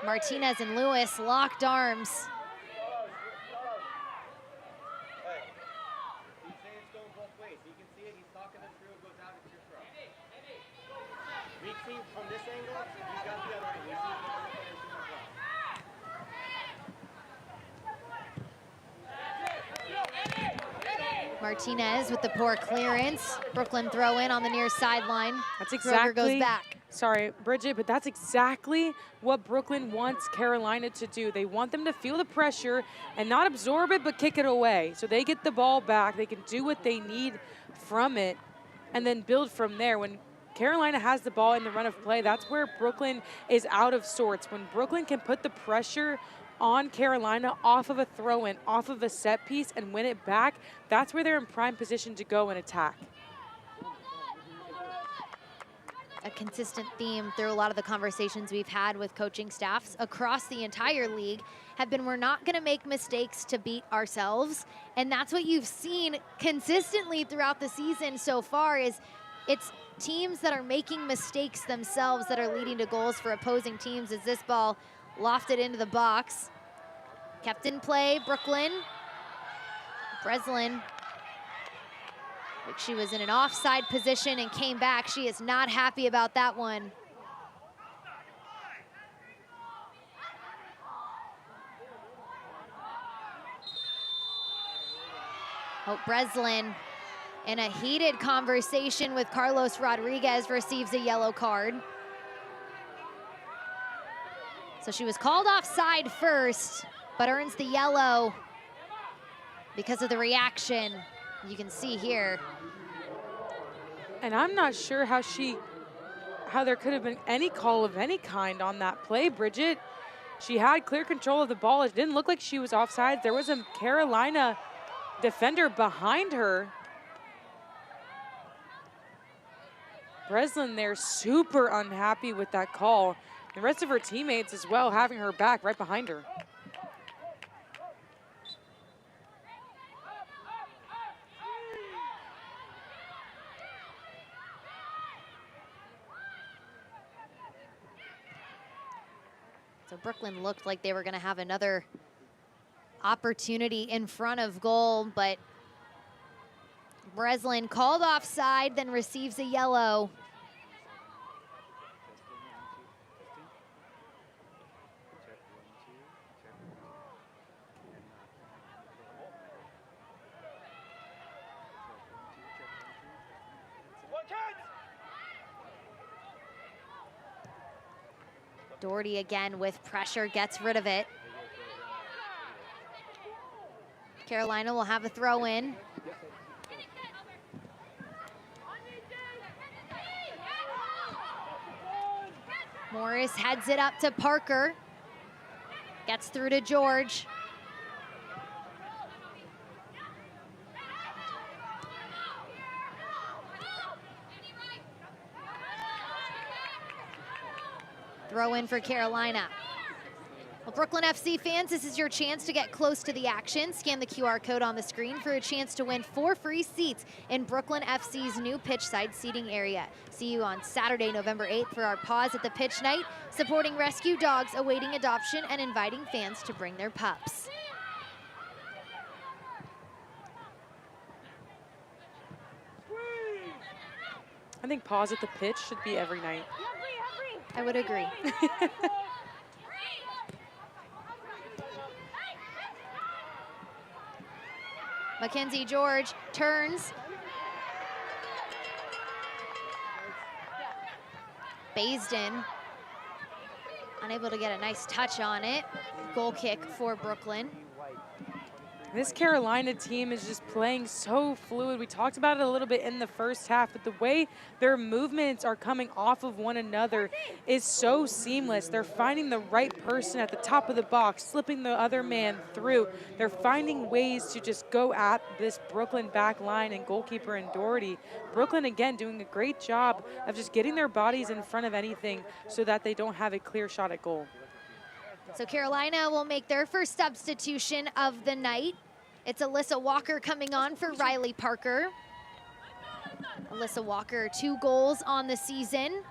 Martinez and Lewis locked arms. From this angle, you got Martinez with the poor clearance. Brooklyn throw in on the near sideline. That's Kroger exactly, goes back. Sorry, Bridget, but that's exactly what Brooklyn wants Carolina to do. They want them to feel the pressure and not absorb it, but kick it away. So they get the ball back, they can do what they need from it, and then build from there. When Carolina has the ball in the run of play, that's where Brooklyn is out of sorts. When Brooklyn can put the pressure on Carolina off of a throw-in, off of a set piece, and win it back, that's where they're in prime position to go and attack. A consistent theme through a lot of the conversations we've had with coaching staffs across the entire league have been, we're not going to make mistakes to beat ourselves. And that's what you've seen consistently throughout the season so far, is it's teams that are making mistakes themselves that are leading to goals for opposing teams, as this ball lofted into the box. Kept in play, Brooklyn. Breslin, like she was in an offside position and came back. She is not happy about that one. Oh, Breslin, in a heated conversation with Carlos Rodriguez, receives a yellow card. So she was called offside first, but earns the yellow because of the reaction you can see here. And I'm not sure how there could have been any call of any kind on that play, Bridget. She had clear control of the ball. It didn't look like she was offside. There was a Carolina defender behind her. Breslin there super unhappy with that call. The rest of her teammates as well having her back right behind her. So Brooklyn looked like they were going to have another opportunity in front of goal, but Breslin called offside, then receives a yellow. Doherty again with pressure, gets rid of it. Carolina will have a throw in. Morris heads it up to Parker. Gets through to George. Throw in for Carolina. Well, Brooklyn FC fans, this is your chance to get close to the action. Scan the QR code on the screen for a chance to win 4 free seats in Brooklyn FC's new pitch side seating area. See you on Saturday, November 8th for our Pause at the Pitch night, supporting rescue dogs awaiting adoption and inviting fans to bring their pups. I think Pause at the Pitch should be every night. I would agree. Mackenzie George turns. Baisden unable to get a nice touch on it. Goal kick for Brooklyn. This Carolina team is just playing so fluid. We talked about it a little bit in the first half, but the way their movements are coming off of one another is so seamless. They're finding the right person at the top of the box, slipping the other man through. They're finding ways to just go at this Brooklyn back line and goalkeeper and Doherty. Brooklyn, again, doing a great job of just getting their bodies in front of anything so that they don't have a clear shot at goal. So Carolina will make their first substitution of the night. It's Alyssa Walker coming on for Riley Parker. Alyssa Walker, 2 goals on the season.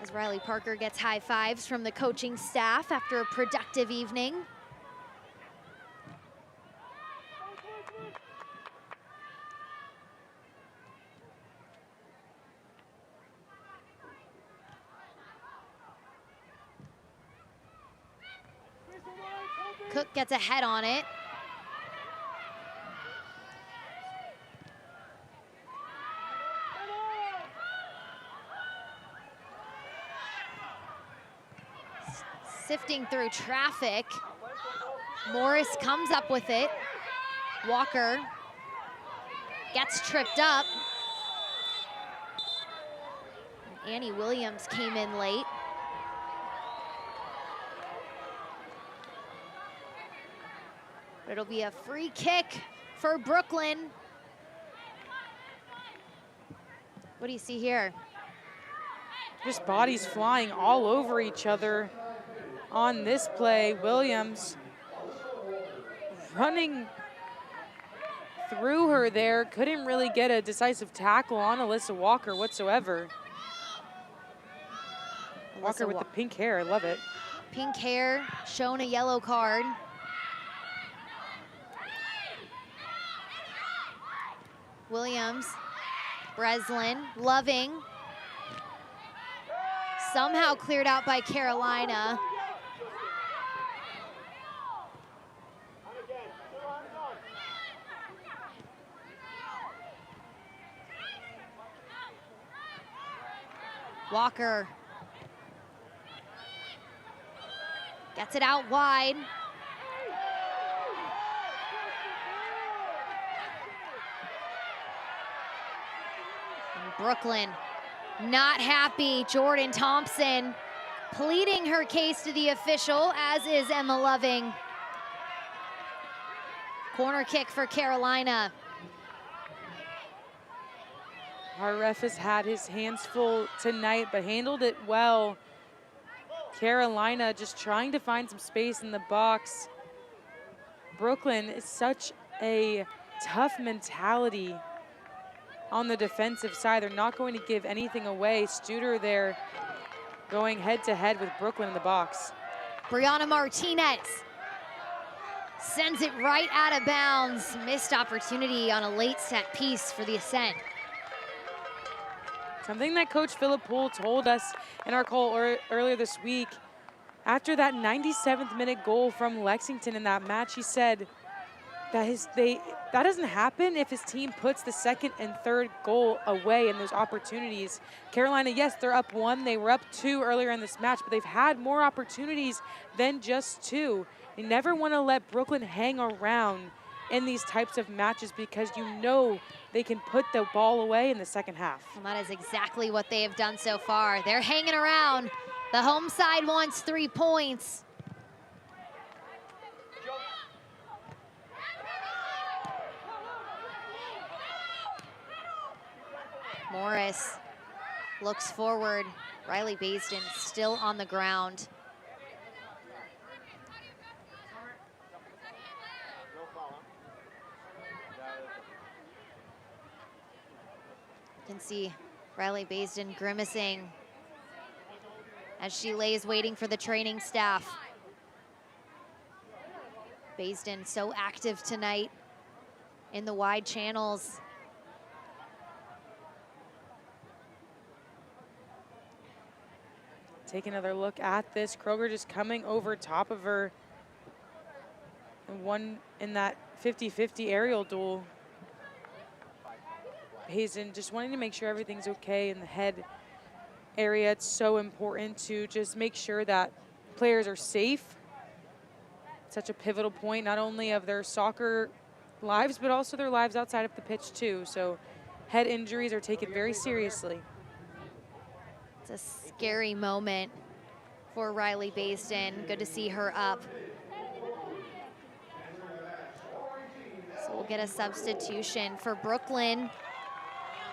As Riley Parker gets high fives from the coaching staff after a productive evening. Cook gets a head on it. sifting through traffic. Morris comes up with it. Walker gets tripped up. Annie Williams came in late. It'll be a free kick for Brooklyn. What do you see here? Just bodies flying all over each other on this play. Williams running through her there. Couldn't really get a decisive tackle on Alyssa Walker whatsoever. Walker with the pink hair, I love it. Pink hair, shown a yellow card. Williams, Breslin, Loving. Somehow cleared out by Carolina. Walker gets it out wide. And Brooklyn not happy. Jordan Thompson pleading her case to the official, as is Emma Loving. Corner kick for Carolina. Our ref has had his hands full tonight, but handled it well. Carolina just trying to find some space in the box. Brooklyn is such a tough mentality on the defensive side. They're not going to give anything away. Studer there going head-to-head with Brooklyn in the box. Brianna Martinez sends it right out of bounds. Missed opportunity on a late set piece for the Ascent. Something that Coach Philip Poole told us in our call earlier this week, after that 97th minute goal from Lexington in that match, he said that that doesn't happen if his team puts the second and third goal away in those opportunities. Carolina, yes, they're up 1. They were up 2 earlier in this match, but they've had more opportunities than just 2. They never want to let Brooklyn hang around in these types of matches because you know they can put the ball away in the second half. Well, that is exactly what they have done so far. They're hanging around. The home side wants 3 points. Morris looks forward. Riley Baisden still on the ground. You can see Riley Baisden grimacing as she lays waiting for the training staff. Baisden so active tonight in the wide channels. Take another look at this. Kroger just coming over top of her. And one in that 50-50 aerial duel. Baisden just wanting to make sure everything's okay in the head area. It's so important to just make sure that players are safe. It's such a pivotal point, not only of their soccer lives, but also their lives outside of the pitch too. So head injuries are taken very seriously. It's a scary moment for Riley Baisden. Good to see her up. So we'll get a substitution for Brooklyn.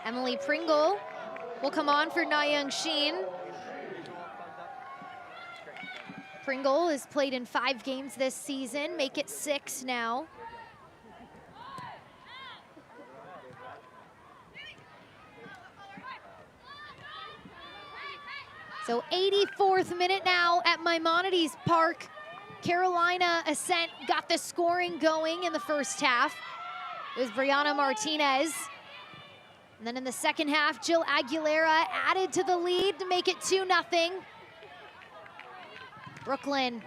Emily Pringle will come on for Na-Young Sheen. Pringle has played in 5 games this season, make it 6 now. So 84th minute now at Maimonides Park. Carolina Ascent got the scoring going in the first half. It was Brianna Martinez. And then in the second half, Jill Aguilera added to the lead to make it 2-0. Brooklyn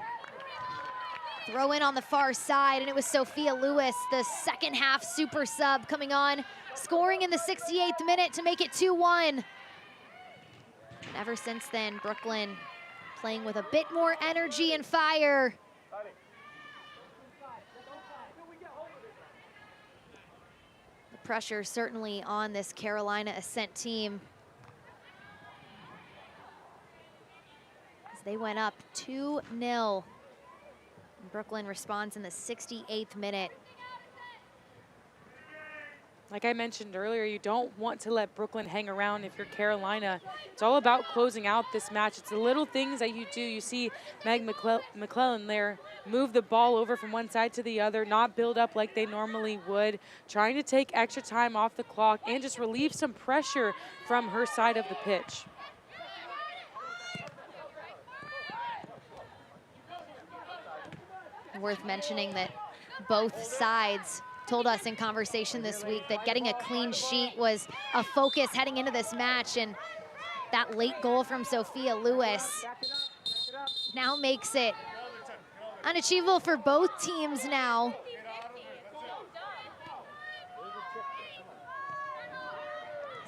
throw in on the far side, and it was Sophia Lewis, the second half super sub, coming on, scoring in the 68th minute to make it 2-1. And ever since then, Brooklyn playing with a bit more energy and fire. The pressure certainly on this Carolina Ascent team, as they went up 2-0. Brooklyn responds in the 68th minute. Like I mentioned earlier, you don't want to let Brooklyn hang around if you're Carolina. It's all about closing out this match. It's the little things that you do. You see Meg McClellan there move the ball over from one side to the other, not build up like they normally would, trying to take extra time off the clock and just relieve some pressure from her side of the pitch. Worth mentioning that both sides told us in conversation this week that getting a clean sheet was a focus heading into this match, and that late goal from Sophia Lewis now makes it unachievable for both teams now.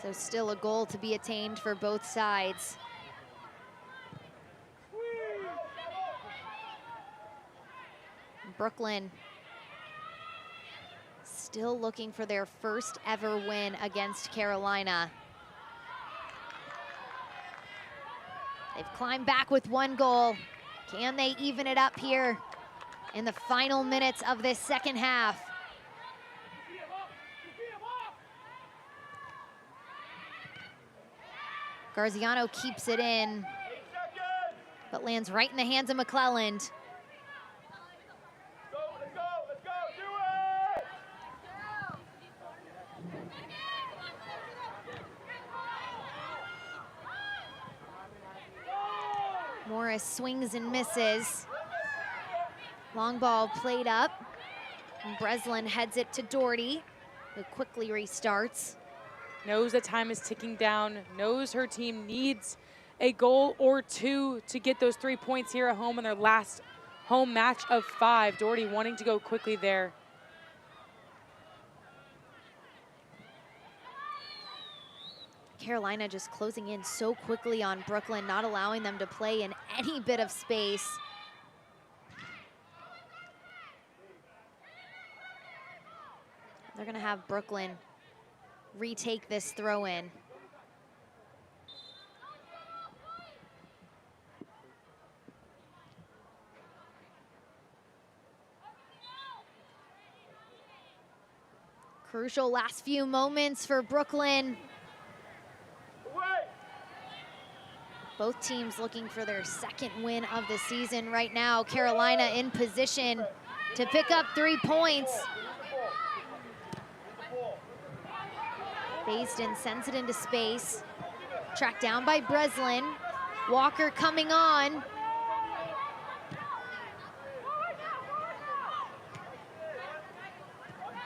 So still a goal to be attained for both sides. Brooklyn still looking for their first ever win against Carolina. They've climbed back with 1 goal. Can they even it up here in the final minutes of this second half? Garziano keeps it in, but lands right in the hands of McClelland. Morris swings and misses. Long ball played up. And Breslin heads it to Doherty, who quickly restarts. Knows that time is ticking down, knows her team needs a goal or 2 to get those 3 points here at home in their last home match of 5. Doherty wanting to go quickly there. Carolina just closing in so quickly on Brooklyn, not allowing them to play in any bit of space. They're gonna have Brooklyn retake this throw-in. Crucial last few moments for Brooklyn. Both teams looking for their second win of the season right now. Carolina in position to pick up 3 points. Basden sends it into space. Tracked down by Breslin. Walker coming on.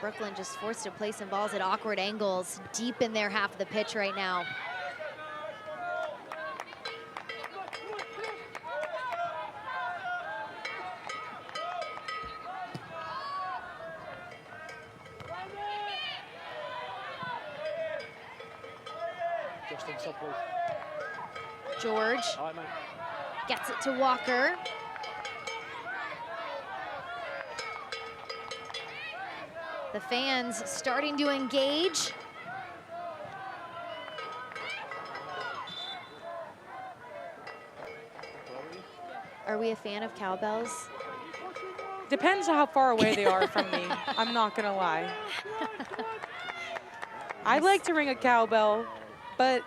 Brooklyn just forced to play some balls at awkward angles deep in their half of the pitch right now. George gets it to Walker. The fans starting to engage. Are we a fan of cowbells? Depends on how far away they are from me. I'm not gonna lie. I'd like to ring a cowbell, but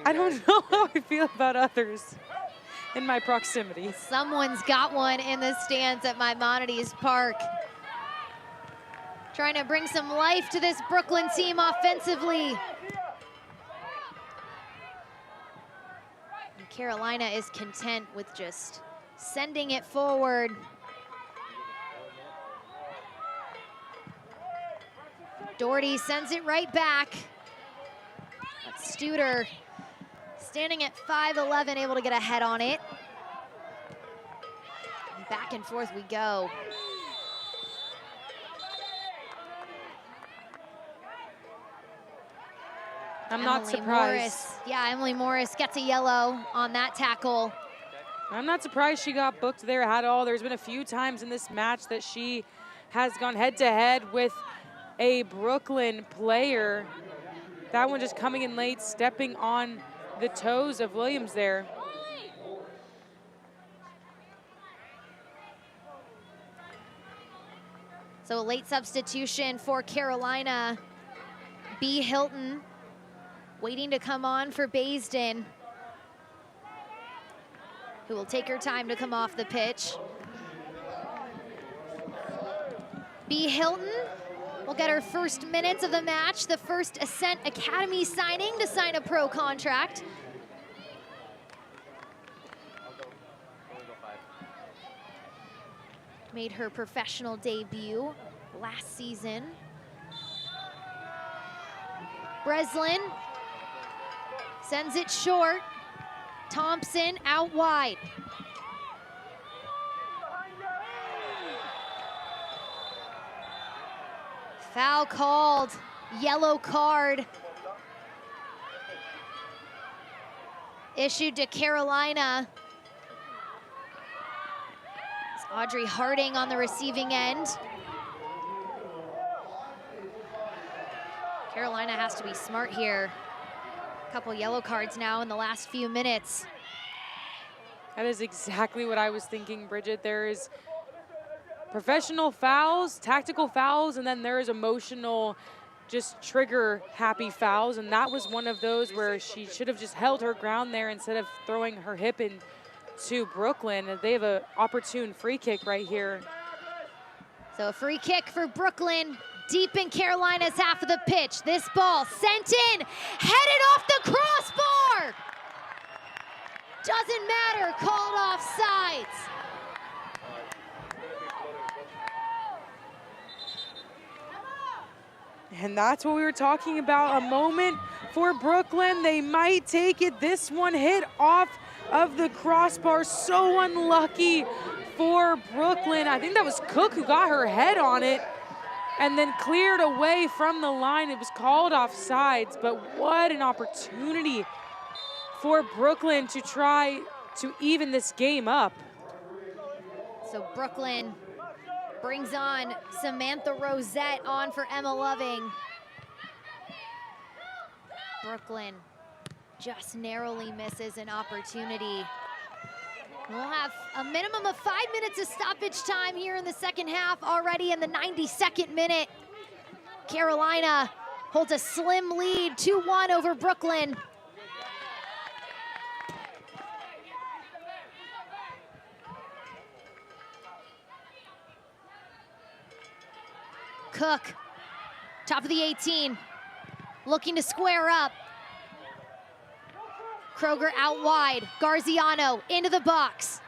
I don't know how I feel about others in my proximity. Someone's got one in the stands at Maimonides Park. Trying to bring some life to this Brooklyn team offensively. And Carolina is content with just sending it forward. Doherty sends it right back. That's Studer standing at 5'11", able to get a head on it. And back and forth we go. I'm not surprised. Morris, yeah, Emily Morris gets a yellow on that tackle. I'm not surprised she got booked there at all. There's been a few times in this match that she has gone head-to-head with a Brooklyn player. That one just coming in late, stepping on the toes of Williams there. So a late substitution for Carolina. B. Hilton waiting to come on for Baisden, who will take her time to come off the pitch. B. Hilton will get her first minutes of the match, the first Ascent Academy signing to sign a pro contract. Made her professional debut last season. Breslin sends it short. Thompson out wide. Foul called, yellow card issued to Carolina. It's Audrey Harding on the receiving end. Carolina has to be smart here. A couple yellow cards now in the last few minutes. That is exactly what I was thinking, Bridget. There is professional fouls, tactical fouls, and then there is emotional, just trigger happy fouls. And that was one of those where she should have just held her ground there instead of throwing her hip into Brooklyn. They have an opportune free kick right here. So a free kick for Brooklyn, deep in Carolina's half of the pitch. This ball sent in, headed off the crossbar. Doesn't matter, called offsides. And that's what we were talking about, a moment for Brooklyn. They might take it. This one hit off of the crossbar. So unlucky for Brooklyn. I think that was Cook who got her head on it and then cleared away from the line. It was called offsides, but what an opportunity for Brooklyn to try to even this game up. So Brooklyn brings on Samantha Rosette on for Emma Loving. Brooklyn just narrowly misses an opportunity. We'll have a minimum of 5 minutes of stoppage time here in the second half, already in the 92nd minute. Carolina holds a slim lead, 2-1 over Brooklyn. Cook, top of the 18, looking to square up. Kroger out wide, Garziano into the box.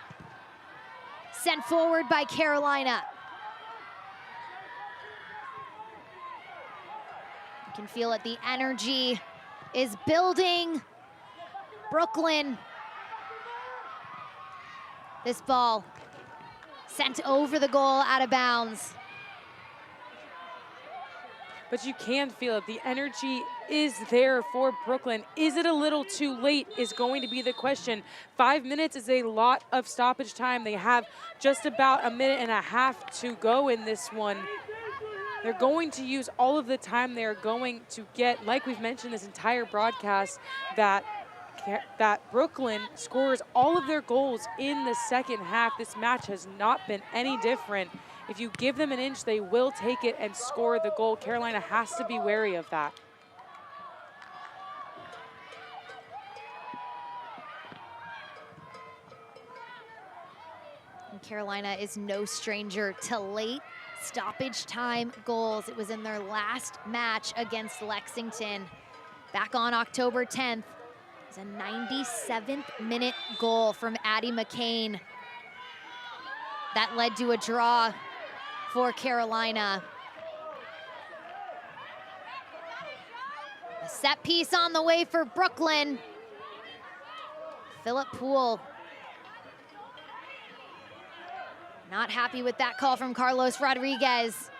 Sent forward by Carolina. You can feel it, the energy is building. Brooklyn. This ball sent over the goal, out of bounds. But you can feel it. The energy is there for Brooklyn. Is it a little too late is going to be the question. 5 minutes is a lot of stoppage time. They have just about a minute and a half to go in this one. They're going to use all of the time they're going to get. Like we've mentioned this entire broadcast, that Brooklyn scores all of their goals in the second half. This match has not been any different. If you give them an inch, they will take it and score the goal. Carolina has to be wary of that. And Carolina is no stranger to late stoppage time goals. It was in their last match against Lexington back on October 10th. It was a 97th minute goal from Addie McCain that led to a draw for Carolina. A set piece on the way for Brooklyn. Phillip Poole not happy with that call from Carlos Rodriguez.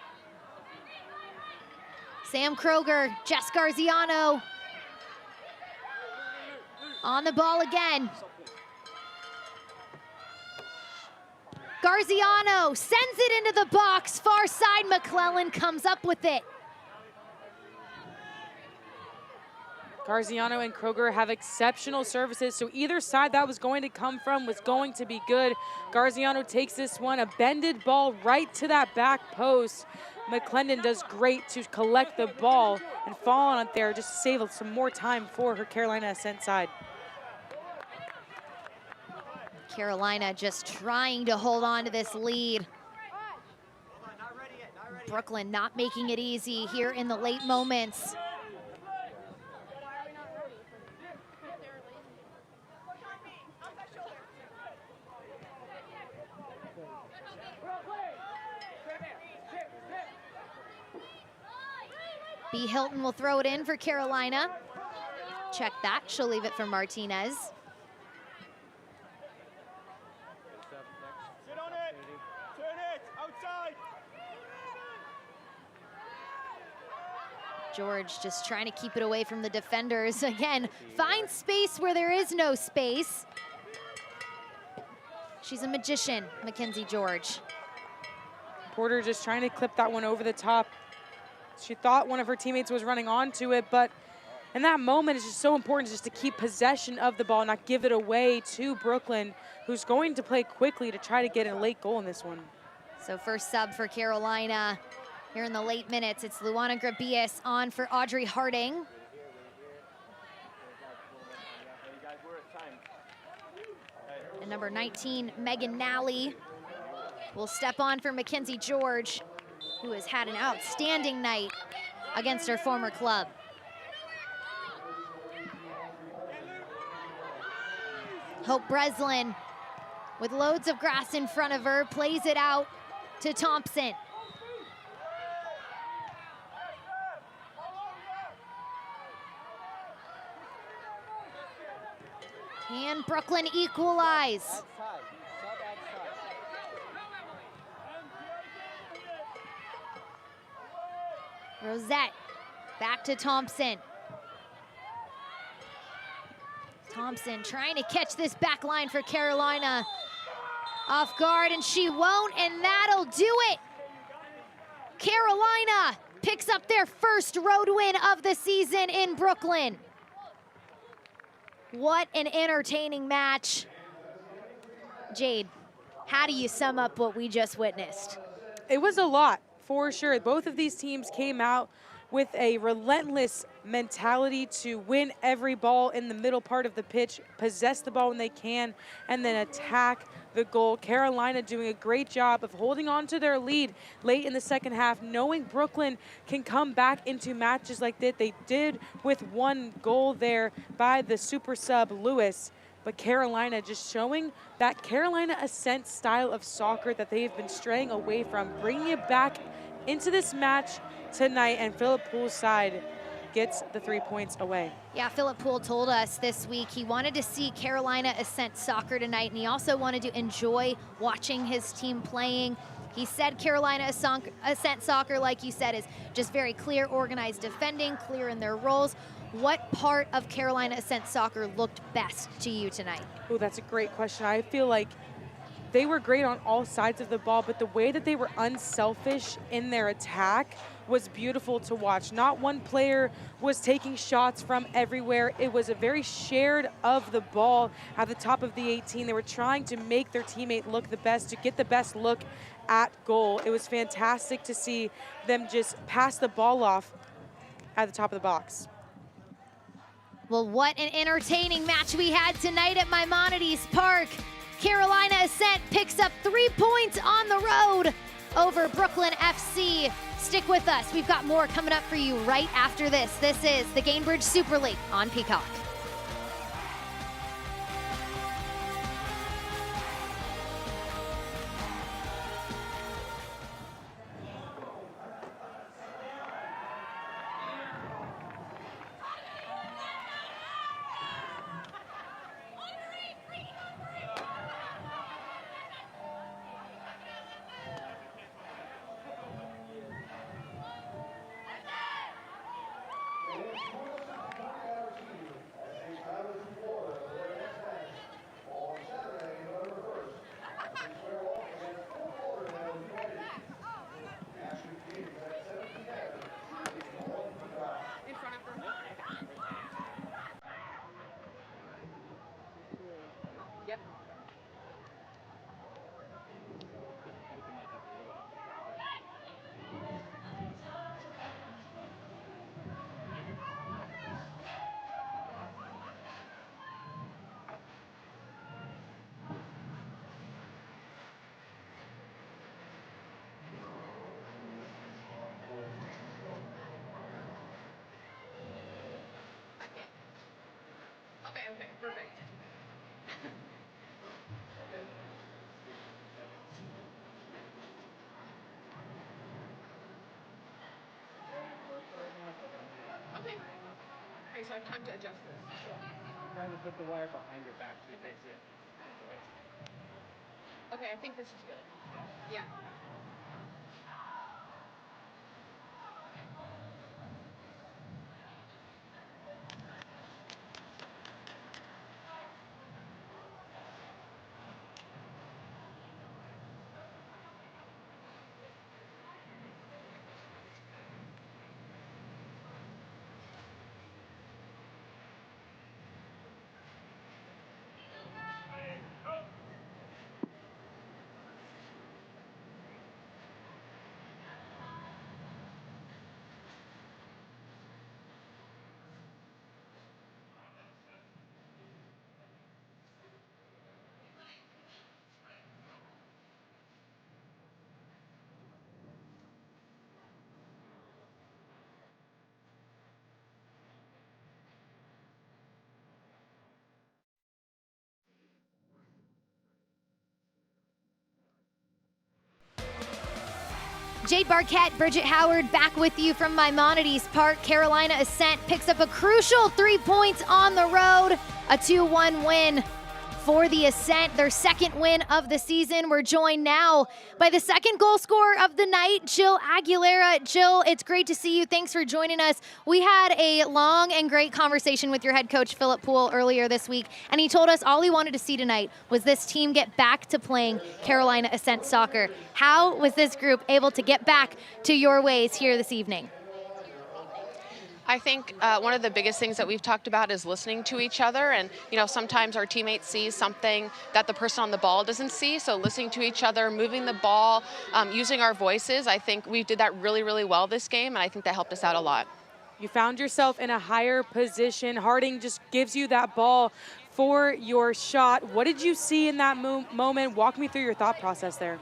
Sam Kroger, Jess Garziano on the ball again. Garziano sends it into the box. Far side, McClellan comes up with it. Garziano and Kroger have exceptional services, so either side that was going to come from was going to be good. Garziano takes this one, a bended ball right to that back post. McClendon does great to collect the ball and fall on it there, just to save some more time for her Carolina Ascent side. Carolina just trying to hold on to this lead. Brooklyn not making it easy here in the late moments. B. Hilton will throw it in for Carolina. Check that, she'll leave it for Martinez. Sit on it. Turn it. Outside. George just trying to keep it away from the defenders. Again, find space where there is no space. She's a magician, Mackenzie George. Porter just trying to clip that one over the top. She thought one of her teammates was running onto it, but in that moment, it's just so important just to keep possession of the ball, not give it away to Brooklyn, who's going to play quickly to try to get a late goal in this one. So first sub for Carolina here in the late minutes. It's Luana Grabias on for Audrey Harding. And number 19, Megan Nally, will step on for Mackenzie George, who has had an outstanding night against her former club. Hope Breslin, with loads of grass in front of her, plays it out to Thompson. Can Brooklyn equalize? Rosette, back to Thompson. Thompson trying to catch this back line for Carolina. Off guard, and she won't, and that'll do it. Carolina picks up their first road win of the season in Brooklyn. What an entertaining match. Jade, how do you sum up what we just witnessed? It was a lot, for sure. Both of these teams came out with a relentless mentality to win every ball in the middle part of the pitch, possess the ball when they can, and then attack the goal. Carolina doing a great job of holding on to their lead late in the second half, knowing Brooklyn can come back into matches like that. They did with one goal there by the super sub Lewis. But Carolina just showing that Carolina Ascent style of soccer that they've been straying away from, bringing it back into this match tonight, and Philip Poole's side gets the 3 points away. Yeah, Philip Poole told us this week he wanted to see Carolina Ascent soccer tonight, and he also wanted to enjoy watching his team playing. He said Carolina Ascent soccer, like you said, is just very clear, organized defending, clear in their roles. What part of Carolina Ascent soccer looked best to you tonight? Oh, that's a great question. I feel like they were great on all sides of the ball, but the way that they were unselfish in their attack was beautiful to watch. Not one player was taking shots from everywhere. It was a very shared of the ball at the top of the 18. They were trying to make their teammate look the best, to get the best look at goal. It was fantastic to see them just pass the ball off at the top of the box. Well, what an entertaining match we had tonight at Maimonides Park. Carolina Ascent picks up 3 points on the road over Brooklyn FC. Stick with us. We've got more coming up for you right after this. This is the Gainbridge Super League on Peacock. Perfect. Okay. Okay, so I have time to adjust this. Trying to put the wire behind your back so you can see it. Okay, I think this is good. Yeah. Jade Barquette, Bridget Howard back with you from Maimonides Park. Carolina Ascent picks up a crucial 3 points on the road. A 2-1 win for the Ascent, their second win of the season. We're joined now by the second goal scorer of the night, Jill Aguilera. Jill, it's great to see you. Thanks for joining us. We had a long and great conversation with your head coach, Philip Poole, earlier this week, and he told us all he wanted to see tonight was this team get back to playing Carolina Ascent soccer. How was this group able to get back to your ways here this evening? I think one of the biggest things that we've talked about is listening to each other, and sometimes our teammates see something that the person on the ball doesn't see, so listening to each other, moving the ball, using our voices. I think we did that really, really well this game, and I think that helped us out a lot. You found yourself in a higher position. Harding just gives you that ball for your shot. What did you see in that moment? Walk me through your thought process there.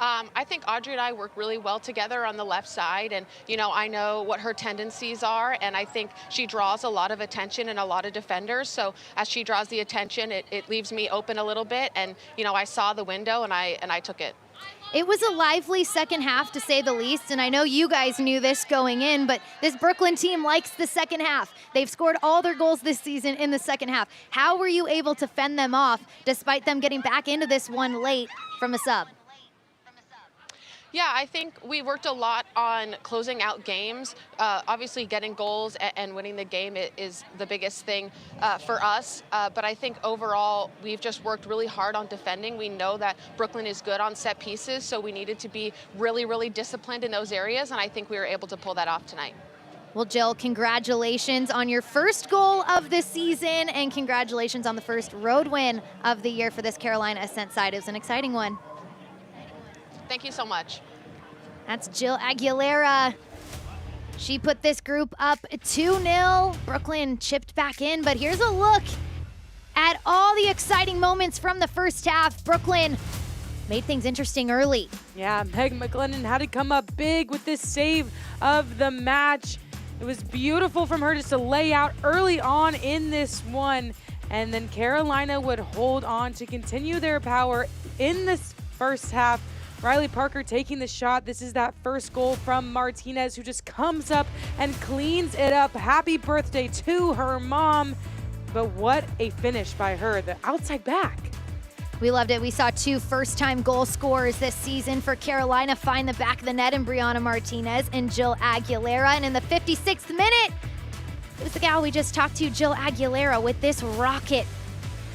I think Audrey and I work really well together on the left side, and I know what her tendencies are, and I think she draws a lot of attention and a lot of defenders. So as she draws the attention, it leaves me open a little bit, and I saw the window and I took it. It was a lively second half, to say the least, and I know you guys knew this going in, but this Brooklyn team likes the second half. They've scored all their goals this season in the second half. How were you able to fend them off despite them getting back into this one late from a sub? Yeah, I think we worked a lot on closing out games. Obviously, getting goals and winning the game is the biggest thing for us. But I think overall, we've just worked really hard on defending. We know that Brooklyn is good on set pieces, so we needed to be really, really disciplined in those areas, and I think we were able to pull that off tonight. Well, Jill, congratulations on your first goal of the season, and congratulations on the first road win of the year for this Carolina Ascent side. It was an exciting one. Thank you so much. That's Jill Aguilera. She put this group up 2-0. Brooklyn chipped back in, but here's a look at all the exciting moments from the first half. Brooklyn made things interesting early. Yeah, Meg McGlennon had to come up big with this save of the match. It was beautiful from her just to lay out early on in this one, and then Carolina would hold on to continue their power in this first half. Riley Parker taking the shot. This is that first goal from Martinez, who just comes up and cleans it up. Happy birthday to her mom. But what a finish by her, the outside back. We loved it. We saw two first-time goal scorers this season for Carolina find the back of the net in Brianna Martinez and Jill Aguilera. And in the 56th minute, it was the gal we just talked to, Jill Aguilera, with this rocket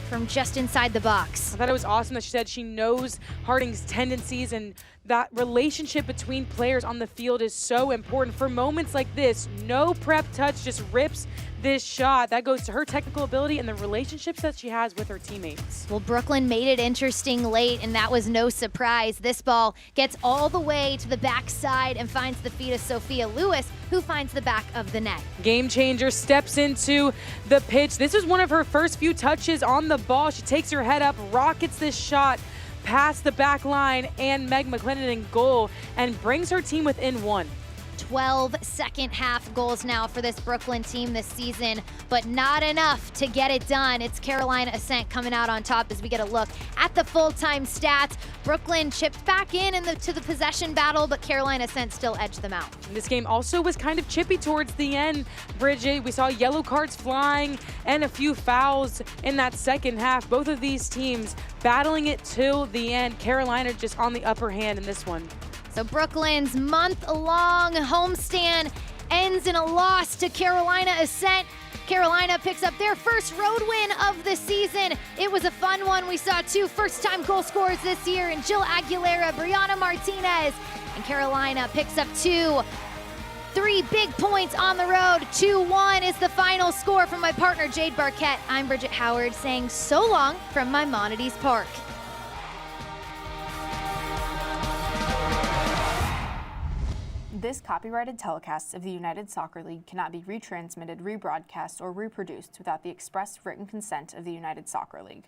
from just inside the box. I thought it was awesome that she said she knows Harding's tendencies, and that relationship between players on the field is so important. For moments like this, no prep touch, just rips this shot. That goes to her technical ability and the relationships that she has with her teammates. Well, Brooklyn made it interesting late, and that was no surprise. This ball gets all the way to the backside and finds the feet of Sophia Lewis, who finds the back of the net. Game changer steps into the pitch. This is one of her first few touches on the ball. She takes her head up, rockets this shot past the back line and Meg McGlennon in goal, and brings her team within one. 12 second half goals now for this Brooklyn team this season, but not enough to get it done. It's Carolina Ascent coming out on top as we get a look at the full-time stats. Brooklyn chipped back to the possession battle, but Carolina Ascent still edged them out. This game also was kind of chippy towards the end, Bridget. We saw yellow cards flying and a few fouls in that second half. Both of these teams battling it till the end. Carolina just on the upper hand in this one. So Brooklyn's month-long homestand ends in a loss to Carolina Ascent. Carolina picks up their first road win of the season. It was a fun one. We saw 2 first-time goal scorers this year in Jill Aguilera, Brianna Martinez, and Carolina picks up 3 big points on the road. 2-1 is the final score from my partner Jade Barquette. I'm Bridget Howard saying so long from Maimonides Park. This copyrighted telecast of the United Soccer League cannot be retransmitted, rebroadcast, or reproduced without the express written consent of the United Soccer League.